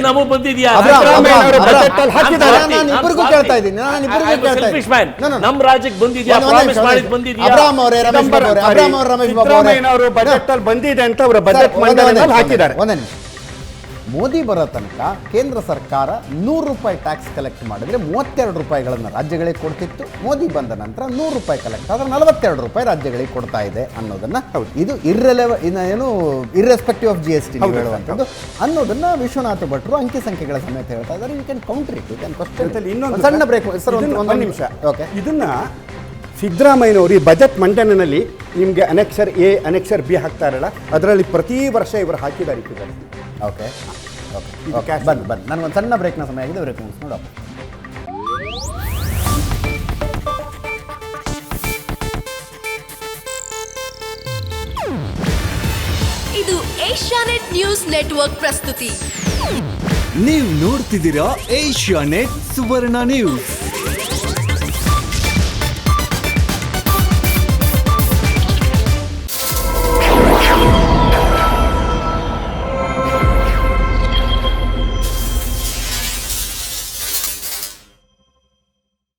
ನಮಗೂ ಬಂದಿದೆಯಾ? ನಾನು ಇಬ್ಬರಿಗೂ ಕೇಳ್ತಾ ಇದ್ದೀನಿ. ನಮ್ಮ ರಾಜ್ಯಕ್ಕೆ ಬಂದಿದೆಯಾ? ಪ್ರಾಮಿಸ್ ಮಾಡಿದ್ ಬಂದಿದೆಯಾ? ಅಬ್ರಾಮ್ ಅವರೇ, ರಮೇಶ್ ಬಾಬು ಅವರೇ, ಅಬ್ರಾಮ್ ಅವರು ರಮೇಶ್ ಬಾಬು ಅವರೇ ಬಜೆಟ್ ಅಲ್ಲಿ ಬಂದಿದೆ ಅಂತ ಅವರ ಬಜೆಟ್ ಮಂಡನೆಯಲ್ಲಿ ಹಾಕಿದ್ದಾರೆ. ಒಂದೇ ನಿಮಿಷ. ಮೋದಿ ಬರೋ ತನಕ ಕೇಂದ್ರ ಸರ್ಕಾರ 100 ರೂಪಾಯಿ ಟ್ಯಾಕ್ಸ್ ಕಲೆಕ್ಟ್ ಮಾಡಿದರೆ 32 ರೂಪಾಯಿಗಳನ್ನು ರಾಜ್ಯಗಳಿಗೆ ಕೊಡ್ತಿತ್ತು. ಮೋದಿ ಬಂದ ನಂತರ 100 ರೂಪಾಯಿ ಕಲೆಕ್ಟ್ ಆದರೆ 42 ರೂಪಾಯಿ ರಾಜ್ಯಗಳಿಗೆ ಕೊಡ್ತಾ ಇದೆ ಅನ್ನೋದನ್ನ, ಇದು ಏನು ಇರ್ರೆಸ್ಪೆಕ್ಟಿವ್ ಆಫ್ GST ಹೇಳುವಂಥದ್ದು ಅನ್ನೋದನ್ನ ವಿಶ್ವನಾಥ ಭಟ್ರು ಅಂಕಿ ಸಂಖ್ಯೆಗಳ ಸಮೇತ ಹೇಳ್ತಾ ಇದ್ದಾರೆ. You can counter it, you can question. ಇನ್ನೊಂದು ಸಣ್ಣ ಬ್ರೇಕ್ ಸರ್, ಒಂದು ನಿಮಿಷ. ಓಕೆ, ಇದನ್ನ ಸಿದ್ದರಾಮಯ್ಯನವರು ಈ ಬಜೆಟ್ ಮಂಡನೆಯಲ್ಲಿ ನಿಮಗೆ ಅನೆಕ್ಷರ್ A, ಅನೆಕ್ಷರ್ B ಹಾಕ್ತಾ ಇರಲ್ಲ, ಅದರಲ್ಲಿ ಪ್ರತಿ ವರ್ಷ ಇವರು ಹಾಕಿದ್ದಾರೆ. ಓಕೆ ಓಕೆ, ಬನ್ನಿ ನನಗೊಂದು ಸಣ್ಣ ಬ್ರೇಕ್ನ ಸಮಯ ಆಗಿದೆ. ಬ್ರೇಕ್ ಮುಗಿಸ್ ನೋಡಪ್ಪ. ಇದು ಏಷ್ಯಾನೆಟ್ ನ್ಯೂಸ್ ನೆಟ್ವರ್ಕ್ ಪ್ರಸ್ತುತಿ. ನೀವು ನೋಡ್ತಿದ್ದೀರಾ ಏಷ್ಯಾನೆಟ್ ಸುವರ್ಣ ನ್ಯೂಸ್.